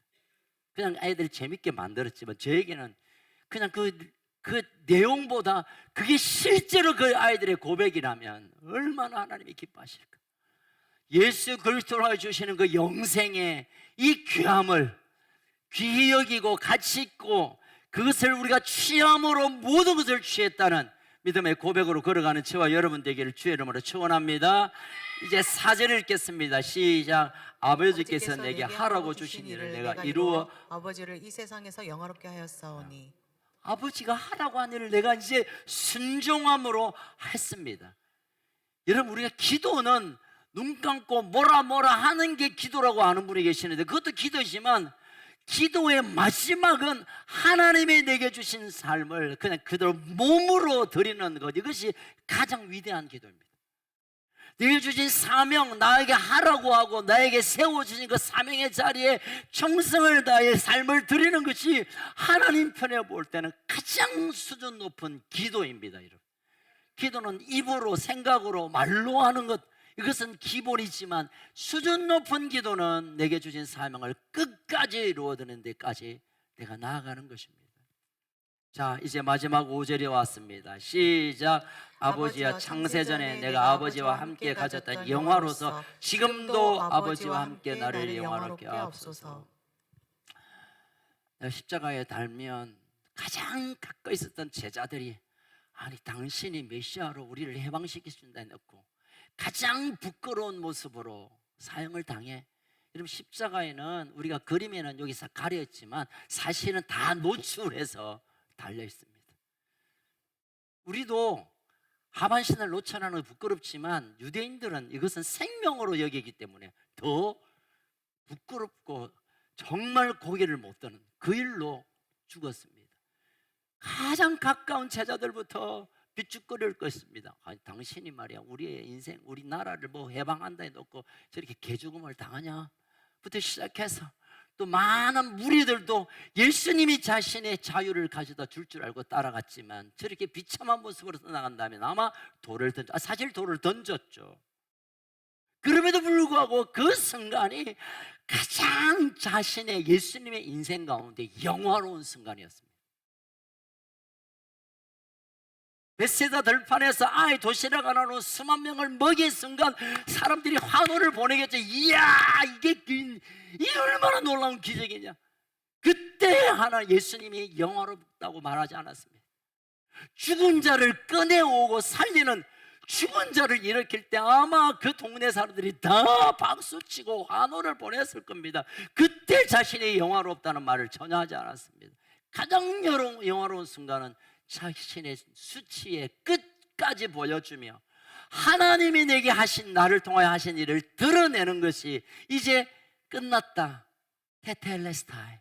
그냥 아이들이 재밌게 만들었지만 저에게는 그냥 그 내용보다 그게 실제로 그 아이들의 고백이라면 얼마나 하나님이 기뻐하실까. 예수 그리스도로 주시는 그 영생의 이 귀함을 귀히 여기고 가치 있고, 그것을 우리가 취함으로 모든 것을 취했다는 믿음의 고백으로 걸어가는 저와 여러분 되기를 주의 이름으로 축원합니다. 이제 4절을 읽겠습니다. 시작. 아버지께서 내게 하라고 주신 일을 내가 이루어 아버지를 이 세상에서 영화롭게 하였사오니. 아버지가 하라고 한 일을 내가 이제 순종함으로 했습니다. 여러분, 우리가 기도는 눈 감고 뭐라 하는 게 기도라고 하는 분이 계시는데, 그것도 기도지만 기도의 마지막은 하나님이 내게 주신 삶을 그냥 그대로 몸으로 드리는 것, 이것이 가장 위대한 기도입니다. 내게 주신 사명, 나에게 하라고 하고 나에게 세워주신 그 사명의 자리에 충성을 다해 삶을 드리는 것이 하나님 편에 볼 때는 가장 수준 높은 기도입니다. 여러분, 기도는 입으로, 생각으로, 말로 하는 것, 이것은 기본이지만 수준 높은 기도는 내게 주신 사명을 끝까지 이루어드는 데까지 내가 나아가는 것입니다. 자, 이제 마지막 5절이 왔습니다. 시작. 아버지야, 창세전에 내가 아버지와 함께 가졌던 영화로서 지금도 아버지와 함께 나를 영화롭게 하옵소서. 내가 십자가에 달면 가장 가까이 있었던 제자들이, 아니 당신이 메시아로 우리를 해방시킬 수 있다 해놓고 가장 부끄러운 모습으로 사형을 당해. 여러분, 십자가에는 우리가 그림에는 여기서 가려있지만 사실은 다 노출해서 달려 있습니다. 우리도 하반신을 노출하는 건 부끄럽지만 유대인들은 이것은 생명으로 여기기 때문에 더 부끄럽고 정말 고개를 못 드는 그 일로 죽었습니다. 가장 가까운 제자들부터 비축거릴 것입니다. 아니, 당신이 말이야 우리의 인생, 우리 나라를 뭐 해방한다 해놓고 저렇게 개죽음을 당하냐? 부터 시작해서 또 많은 무리들도 예수님이 자신의 자유를 가져다 줄 줄 알고 따라갔지만 저렇게 비참한 모습으로 나간다면 아마 사실 돌을 던졌죠. 그럼에도 불구하고 그 순간이 가장 자신의 예수님의 인생 가운데 영화로운 순간이었습니다. 벳세다 들판에서 아이 도시락 하나로 수만 명을 먹인 순간 사람들이 환호를 보내겠죠. 이야, 이게 얼마나 놀라운 기적이냐. 그때 하나 예수님이 영화롭다고 말하지 않았습니다. 죽은 자를 꺼내오고 살리는, 죽은 자를 일으킬 때 아마 그 동네 사람들이 다 박수치고 환호를 보냈을 겁니다. 그때 자신이 영화롭다는 말을 전혀 하지 않았습니다. 가장 영화로운 순간은 자신의 수치의 끝까지 보여주며 하나님이 내게 하신, 나를 통하여 하신 일을 드러내는 것이 이제 끝났다. 테텔레스타이,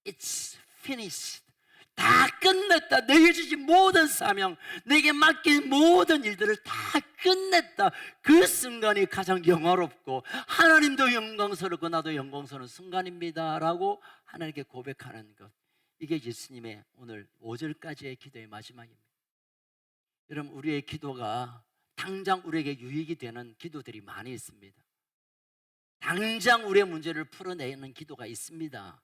It's finished. 다 끝냈다. 내게 주신 모든 사명, 내게 맡긴 모든 일들을 다 끝냈다. 그 순간이 가장 영화롭고 하나님도 영광스럽고 나도 영광스러운 순간입니다 라고 하나님께 고백하는 것, 이게 예수님의 오늘 5절까지의 기도의 마지막입니다. 여러분, 우리의 기도가 당장 우리에게 유익이 되는 기도들이 많이 있습니다. 당장 우리의 문제를 풀어내는 기도가 있습니다.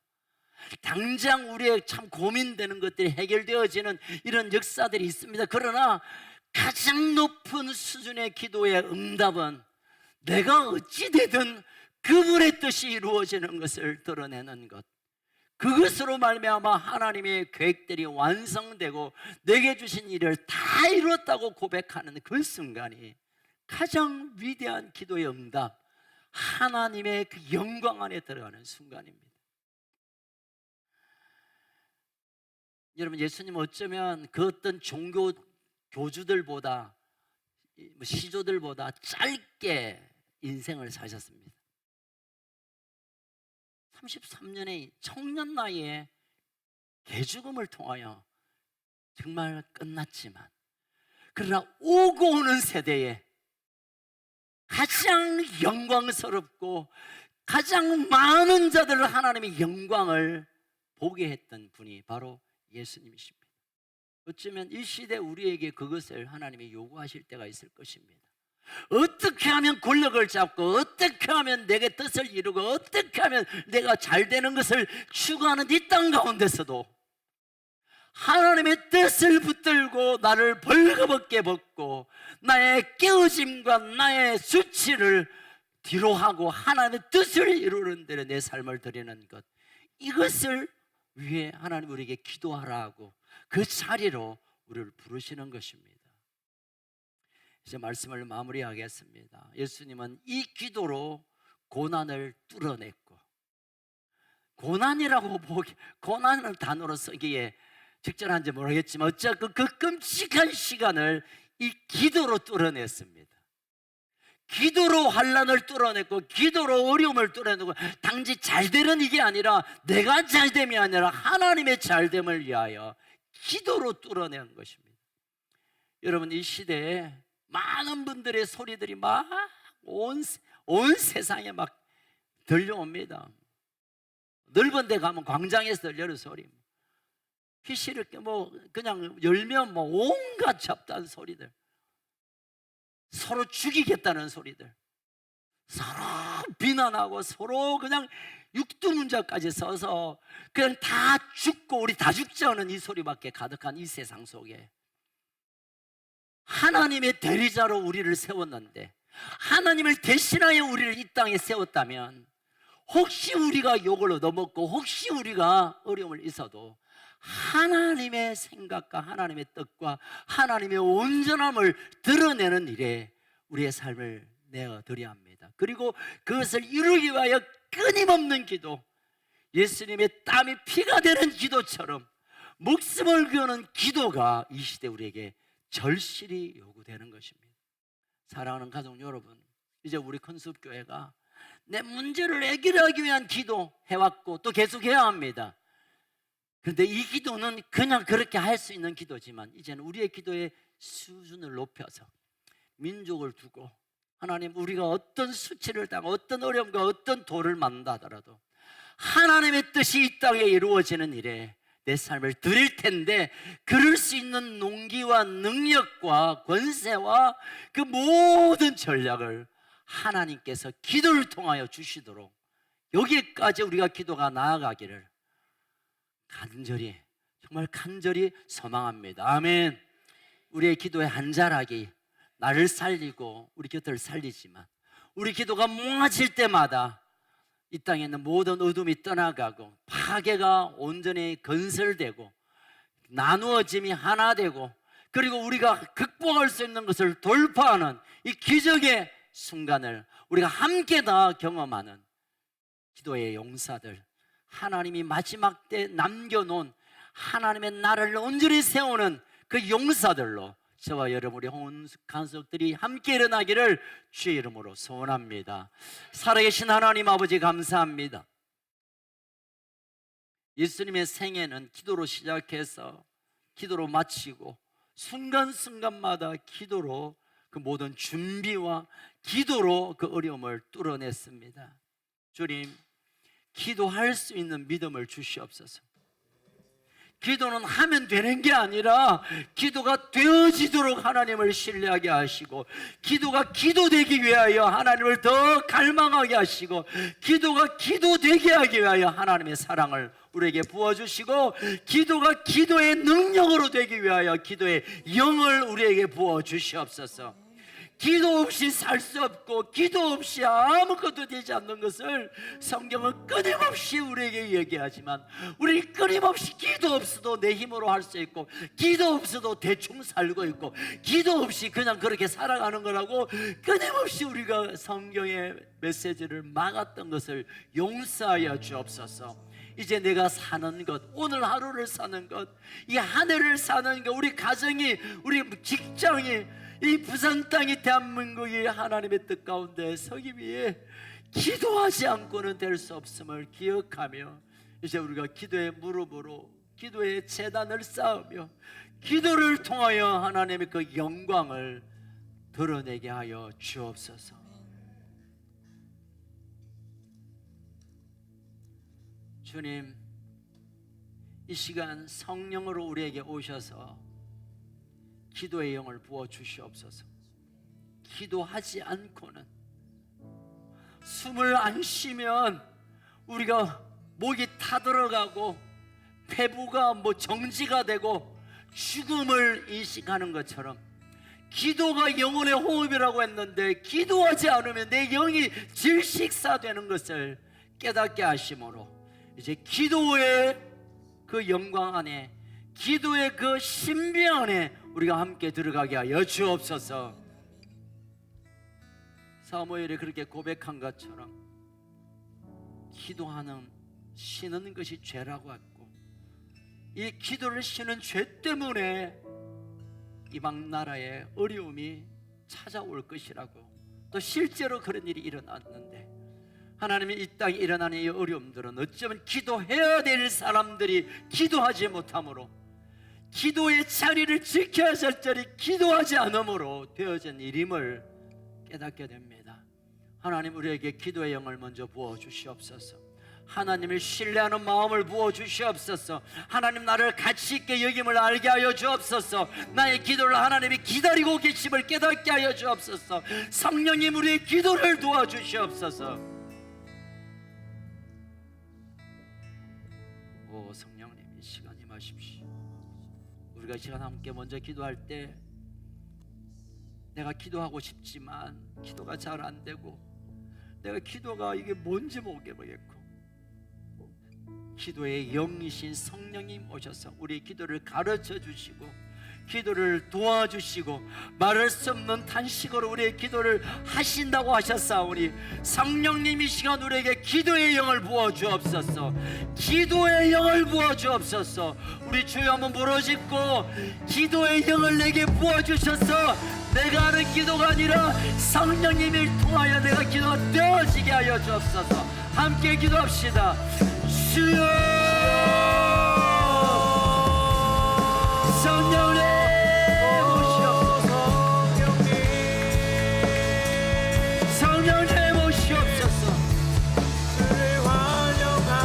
당장 우리의 참 고민되는 것들이 해결되어지는 이런 역사들이 있습니다. 그러나 가장 높은 수준의 기도의 응답은 내가 어찌되든 그분의 뜻이 이루어지는 것을 드러내는 것, 그것으로 말미암아 하나님의 계획들이 완성되고 내게 주신 일을 다 이뤘다고 고백하는 그 순간이 가장 위대한 기도의 응답, 하나님의 그 영광 안에 들어가는 순간입니다. 여러분, 예수님 어쩌면 그 어떤 종교 교주들보다, 시조들보다 짧게 인생을 사셨습니다. 33년의 청년 나이에 개죽음을 통하여 정말 끝났지만, 그러나 오고 오는 세대에 가장 영광스럽고 가장 많은 자들 하나님의 영광을 보게 했던 분이 바로 예수님이십니다. 어쩌면 이 시대 우리에게 그것을 하나님이 요구하실 때가 있을 것입니다. 어떻게 하면 권력을 잡고, 어떻게 하면 내게 뜻을 이루고, 어떻게 하면 내가 잘 되는 것을 추구하는 이 땅 가운데서도 하나님의 뜻을 붙들고 나를 벌거벗게 벗고 나의 깨어짐과 나의 수치를 뒤로 하고 하나님의 뜻을 이루는 데에 내 삶을 드리는 것, 이것을 위해 하나님 우리에게 기도하라고 그 자리로 우리를 부르시는 것입니다. 이제 말씀을 마무리하겠습니다. 예수님은 이 기도로 고난을 뚫어냈고, 고난이라는 단어로 쓰기에 적절한지 모르겠지만 어쨌든 그 끔찍한 시간을 이 기도로 뚫어냈습니다. 기도로 환난을 뚫어냈고, 기도로 어려움을 뚫어내고, 단지 잘되는 이게 아니라 내가 잘됨이 아니라 하나님의 잘됨을 위하여 기도로 뚫어낸 것입니다. 여러분, 이 시대에 많은 분들의 소리들이 막 온 세상에 막 들려옵니다. 넓은 데 가면 광장에서 들려는 소리, 피시를 그냥 열면 온갖 잡다한 소리들, 서로 죽이겠다는 소리들, 서로 비난하고 서로 그냥 육두문자까지 써서 그냥 다 죽고 우리 다 죽자는 이 소리밖에 가득한 이 세상 속에 하나님의 대리자로 우리를 세웠는데, 하나님을 대신하여 우리를 이 땅에 세웠다면 혹시 우리가 욕을 얻어먹고 혹시 우리가 어려움을 있어도 하나님의 생각과 하나님의 뜻과 하나님의 온전함을 드러내는 일에 우리의 삶을 내어드려야 합니다. 그리고 그것을 이루기 위하여 끊임없는 기도, 예수님의 땀이 피가 되는 기도처럼 목숨을 거는 기도가 이 시대 우리에게 절실히 요구되는 것입니다. 사랑하는 가족 여러분, 이제 우리 컨셉교회가 내 문제를 해결하기 위한 기도 해왔고 또 계속 해야 합니다. 그런데 이 기도는 그냥 그렇게 할 수 있는 기도지만 이제는 우리의 기도의 수준을 높여서 민족을 두고 하나님, 우리가 어떤 수치를 당하고 어떤 어려움과 어떤 도를 만난다 하더라도 하나님의 뜻이 이 땅에 이루어지는 일에 내 삶을 드릴 텐데, 그럴 수 있는 용기와 능력과 권세와 그 모든 전략을 하나님께서 기도를 통하여 주시도록 여기까지 우리가 기도가 나아가기를 간절히, 정말 간절히 소망합니다. 아멘. 우리의 기도의 한 자락이 나를 살리고 우리 곁을 살리지만, 우리 기도가 모아질 때마다 이 땅에 있는 모든 어둠이 떠나가고 파괴가 온전히 건설되고 나누어짐이 하나 되고, 그리고 우리가 극복할 수 있는 것을 돌파하는 이 기적의 순간을 우리가 함께 다 경험하는 기도의 용사들, 하나님이 마지막 때 남겨놓은 하나님의 나라를 온전히 세우는 그 용사들로 저와 여러분, 우리 홍은숙 함께 일어나기를 주의 이름으로 소원합니다. 살아계신 하나님 아버지, 감사합니다. 예수님의 생애는 기도로 시작해서 기도로 마치고 순간순간마다 기도로 그 모든 준비와 기도로 그 어려움을 뚫어냈습니다. 주님, 기도할 수 있는 믿음을 주시옵소서. 기도는 하면 되는 게 아니라 기도가 되어지도록 하나님을 신뢰하게 하시고, 기도가 기도되기 위하여 하나님을 더 갈망하게 하시고, 기도가 기도되게 하기 위하여 하나님의 사랑을 우리에게 부어주시고, 기도가 기도의 능력으로 되기 위하여 기도의 영을 우리에게 부어주시옵소서. 기도 없이 살 수 없고 기도 없이 아무것도 되지 않는 것을 성경은 끊임없이 우리에게 얘기하지만, 우리 끊임없이 기도 없어도 내 힘으로 할 수 있고, 기도 없어도 대충 살고 있고, 기도 없이 그냥 그렇게 살아가는 거라고 끊임없이 우리가 성경의 메시지를 막았던 것을 용서하여 주옵소서. 이제 내가 사는 것, 오늘 하루를 사는 것, 이 한 해를 사는 것, 우리 가정이, 우리 직장이, 이 부산 땅이, 대한민국이 하나님의 뜻 가운데 서기 위해 기도하지 않고는 될 수 없음을 기억하며, 이제 우리가 기도의 무릎으로 기도의 제단을 쌓으며 기도를 통하여 하나님의 그 영광을 드러내게 하여 주옵소서. 주님, 이 시간 성령으로 우리에게 오셔서 기도의 영을 부어 주시옵소서. 기도하지 않고는, 숨을 안 쉬면 우리가 목이 타들어가고 폐부가 정지가 되고 죽음을 인식하는 것처럼, 기도가 영혼의 호흡이라고 했는데 기도하지 않으면 내 영이 질식사되는 것을 깨닫게 하심으로, 이제 기도의 그 영광 안에, 기도의 그 신비 안에 우리가 함께 들어가게 하여 주옵소서. 사무엘이 그렇게 고백한 것처럼 기도하는, 쉬는 것이 죄라고 했고, 이 기도를 쉬는 죄 때문에 이방 나라에 어려움이 찾아올 것이라고, 또 실제로 그런 일이 일어났는데, 하나님이 이 땅에 일어나는 이 어려움들은 어쩌면 기도해야 될 사람들이 기도하지 못함으로, 기도의 자리를 지켜야 할 자리 기도하지 않음으로 되어진 일임을 깨닫게 됩니다. 하나님, 우리에게 기도의 영을 먼저 부어주시옵소서. 하나님을 신뢰하는 마음을 부어주시옵소서. 하나님, 나를 가치 있게 여김을 알게 하여 주옵소서. 나의 기도를 하나님이 기다리고 계심을 깨닫게 하여 주옵소서. 성령님, 우리의 기도를 도와주시옵소서. 오 성령님, 이 시간 임하십시오. 우리가 이 시간 함께 먼저 기도할 때, 내가 기도하고 싶지만 기도가 잘 안 되고, 내가 기도가 이게 뭔지 모르겠고, 기도의 영이신 성령님 오셔서 우리의 기도를 가르쳐 주시고 기도를 도와주시고 말할 수 없는 탄식으로 우리의 기도를 하신다고 하셨사오니 성령님 이 시간 우리에게 기도의 영을 부어주옵소서. 기도의 영을 부어주옵소서. 우리 주여 한번 부르짖고 기도의 영을 내게 부어주셔서 내가 하는 기도가 아니라 성령님을 통하여 내가 기도가 되어지게 하여 주옵소서. 함께 기도합시다. 주여 성령님 오시옵소서. 성령님 오시옵소서. 주를 환영합니다.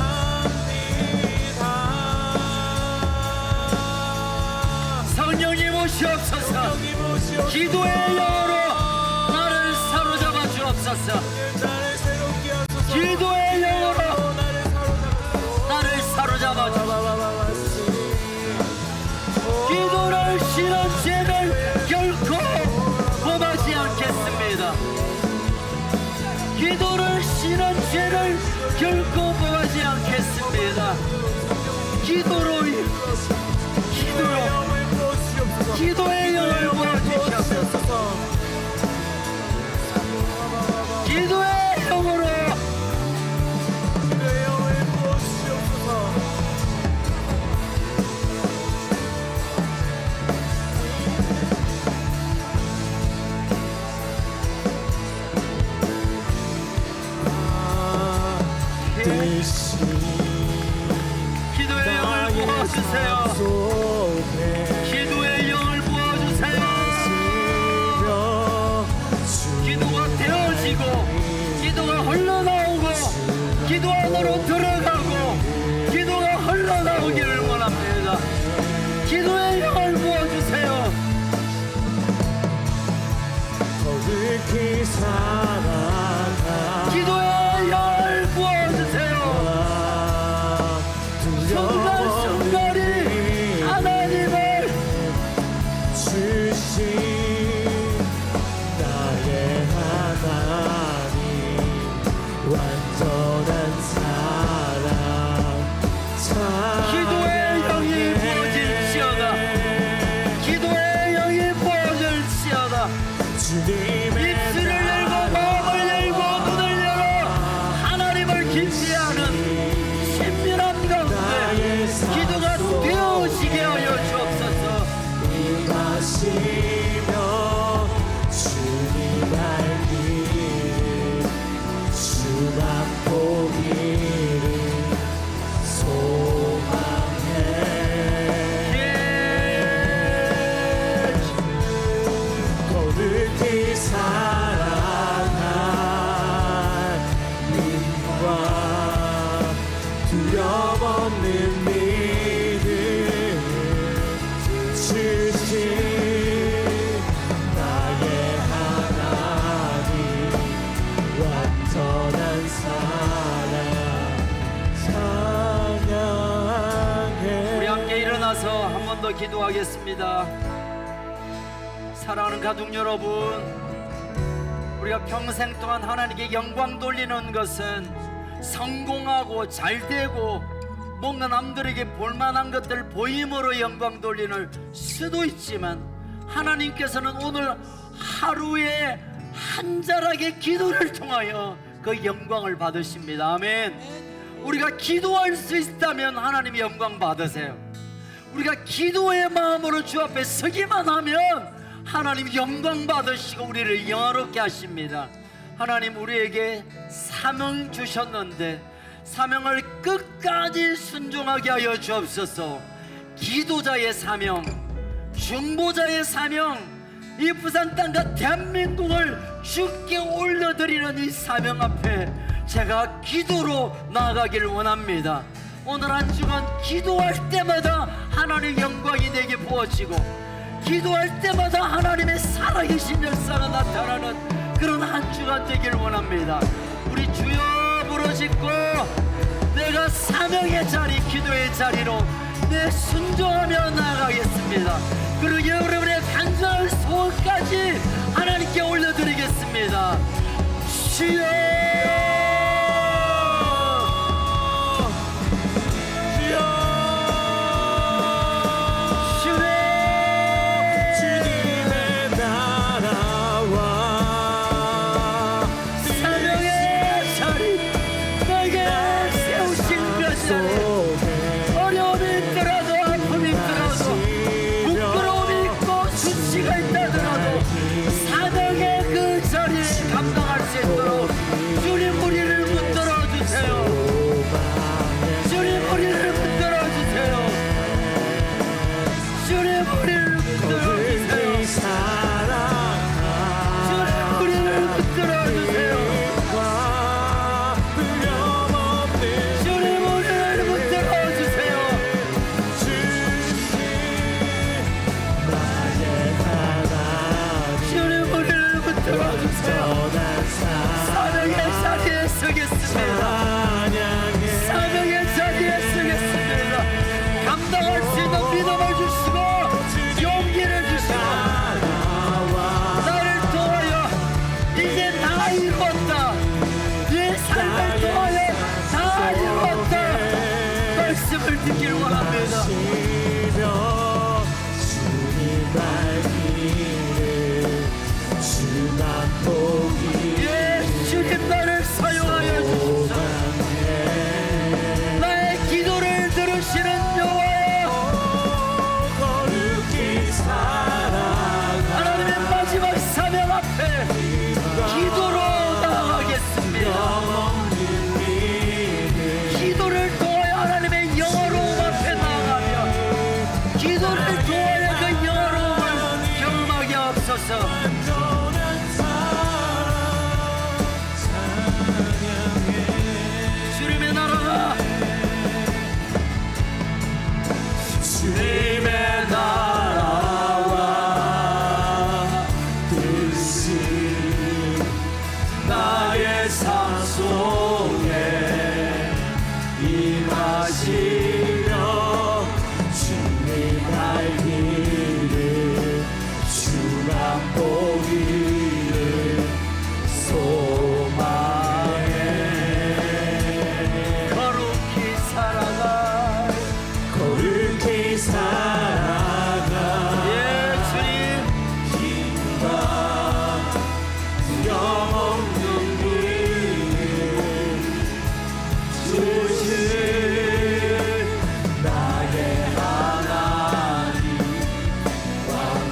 성령님 오시옵소서. 성령님 오시옵소서. 기도의 영으로 나를 사로잡아 주옵소서. 나를 새롭게 하소서. 기도의 영으로 나를 사로잡아 주옵소서. 기도를 싫은 죄를 결코 범하지 않겠습니다. 기도를 싫은 죄를 결코 범하지 않겠습니다. 기도의 영을 부어주시옵소서. 기도의 영으로 기도의 영을 부어주세요. 기도의 영을 부어주세요. 기도가 되어지고 기도가 흘러나오고 기도 안으로 들어가고 기도가 흘러나오기를 원합니다. 기도의 영을 부어주세요. 거룩히 살아가 기도의 영을 부어주세요. 순간순간이 하나님을 주신 나의 하나님 완전한 사랑 기도의 영이 부어질지어다. 기도의 영이 부어질지어다. 주님의 입술을 열고 마음을 열고 눈을 열어 하나님을 깊이하는 신비한 가운데 기도가 되어지게 하여 주옵소서. 임하시며 주님 알기를 주만 보기를 소망해 거룩히 사랑한 님과 두려움없는 믿음 주신 나의 하나님 완전한 사랑 찬양해 우리 함께 일어나서 한 번 더 기도하겠습니다. 사랑하는 가족 여러분, 우리가 평생 동안 하나님께 영광 돌리는 것은 성공하고 잘되고 뭔가 남들에게 볼만한 것들 보임으로 영광 돌리는 수도 있지만 하나님께서는 오늘 하루에 한 자락의 기도를 통하여 그 영광을 받으십니다. 아멘. 우리가 기도할 수 있다면 하나님이 영광 받으세요. 우리가 기도의 마음으로 주 앞에 서기만 하면 하나님 영광 받으시고 우리를 영화롭게 하십니다. 하나님 우리에게 사명 주셨는데 사명을 끝까지 순종하게 하여 주옵소서. 기도자의 사명, 중보자의 사명, 이 부산 땅과 대한민국을 주께 올려드리는 이 사명 앞에 제가 기도로 나아가기를 원합니다. 오늘 한 주간 기도할 때마다 하나님의 영광이 내게 부어지고 기도할 때마다 하나님의 살아계신 역사가 나타나는 그런 한 주간 되기를 원합니다. 우리 주여 부르짖고 내가 사명의 자리, 기도의 자리로 내 순종하며 나아가겠습니다. 그리고 여러분의 간절한 소원까지 하나님께 올려드리겠습니다. 주여 주여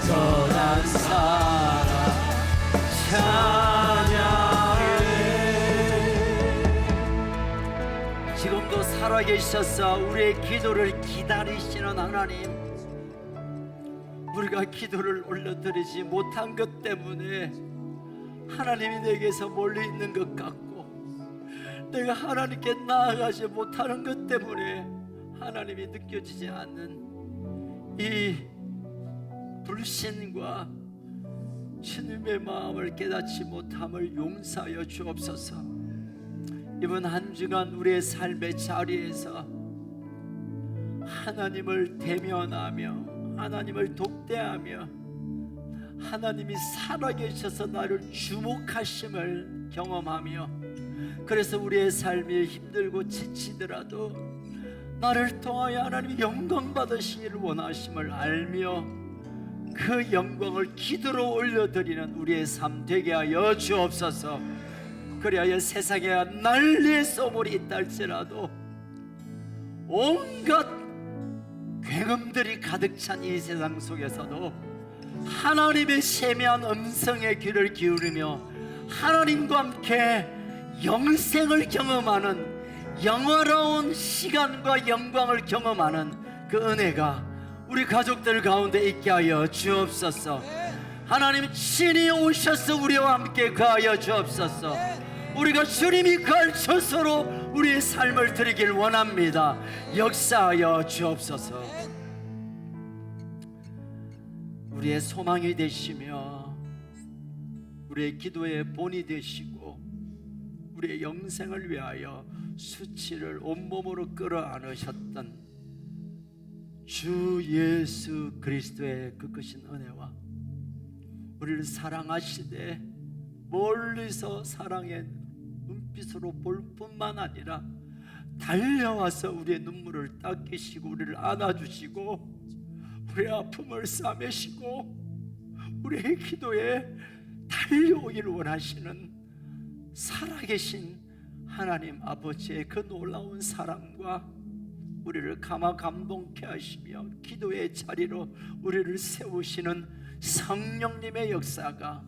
온전한 사랑 찬양해. 지금도 살아계셔서 우리의 기도를 기다리시는 하나님, 우리가 기도를 올려드리지 못한 것 때문에 하나님이 내게서 멀리 있는 것 같고, 내가 하나님께 나아가지 못하는 것 때문에 하나님이 느껴지지 않는 이 불신과 주님의 마음을 깨닫지 못함을 용서하여 주옵소서. 이번 한 주간 우리의 삶의 자리에서 하나님을 대면하며 하나님을 독대하며 하나님이 살아계셔서 나를 주목하심을 경험하며, 그래서 우리의 삶이 힘들고 지치더라도 나를 통하여 하나님이 영광 받으시기를 원하심을 알며 그 영광을 기도로 올려드리는 우리의 삶 되게 하여 주옵소서. 그리하여 세상에 난리의 소문이 있다 할지라도 온갖 굉음들이 가득 찬 이 세상 속에서도 하나님의 세미한 음성에 귀를 기울이며 하나님과 함께 영생을 경험하는, 영화로운 시간과 영광을 경험하는 그 은혜가 우리 가족들 가운데 있게 하여 주옵소서. 하나님 친히 오셔서 우리와 함께 거하여 주옵소서. 우리가 주님이 거할 처소로 우리의 삶을 드리길 원합니다. 역사하여 주옵소서. 우리의 소망이 되시며 우리의 기도의 본이 되시고 우리의 영생을 위하여 수치를 온몸으로 끌어안으셨던 주 예수 그리스도의 그 크신 은혜와 우리를 사랑하시되 멀리서 사랑의 눈빛으로 볼 뿐만 아니라 달려와서 우리의 눈물을 닦으시고 우리를 안아주시고 우리의 아픔을 싸매시고 우리의 기도에 달려오기를 원하시는 살아계신 하나님 아버지의 그 놀라운 사랑과 우리를 감동케 하시며 기도의 자리로 우리를 세우시는 성령님의 역사가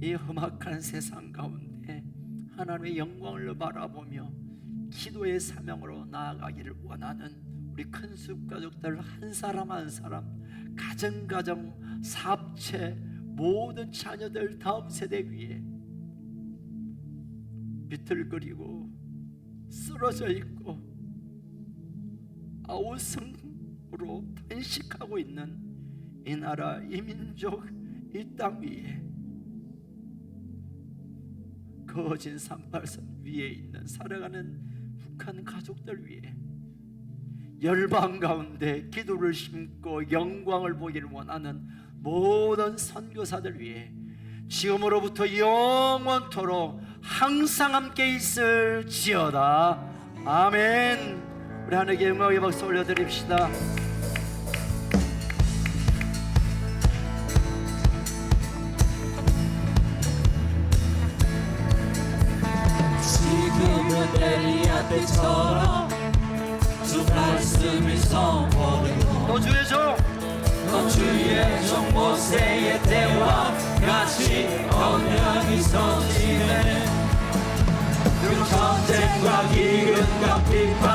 이 험악한 세상 가운데 하나님의 영광을 바라보며 기도의 사명으로 나아가기를 원하는 우리 큰숲 가족들 한 사람 한 사람, 가정 사업체 모든 자녀들 다음 세대 위에 비틀거리고 쓰러져 있고 아우성으로 탄식하고 있는 이 나라, 이 민족, 이 땅 위에 거진 38선 위에 있는 살아가는 북한 가족들 위에 열방 가운데 기도를 심고 영광을 보기를 원하는 모든 선교사들 위해 지금으로부터 영원토록 항상 함께 있을지어다. 아멘. 우리 하나님께 영광의 박수 올려드립시다. 지금은 엘리야 때처럼 주 말씀이 선포되고 또 주의 종 또 주의 종 모세의 때와 같이 언약이 서지네. 그 전쟁과 기근과 비판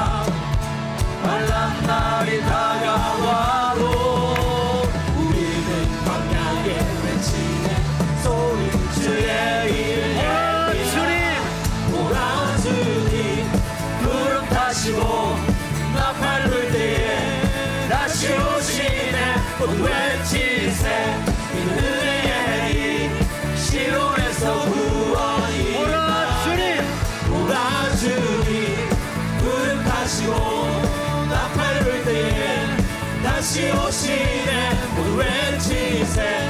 환난 날이 다가와도 우리는 광야에 외치네. 소리 주의 일에 오라 주님 구름 타시고 나팔 불 때에 다시 오시네. 곧 외치세 은혜의 이 시온에서 구원이 오라 주님 오라 주님 구름 타시고 나팔 불 때에 다시 오시네. 곧 외치세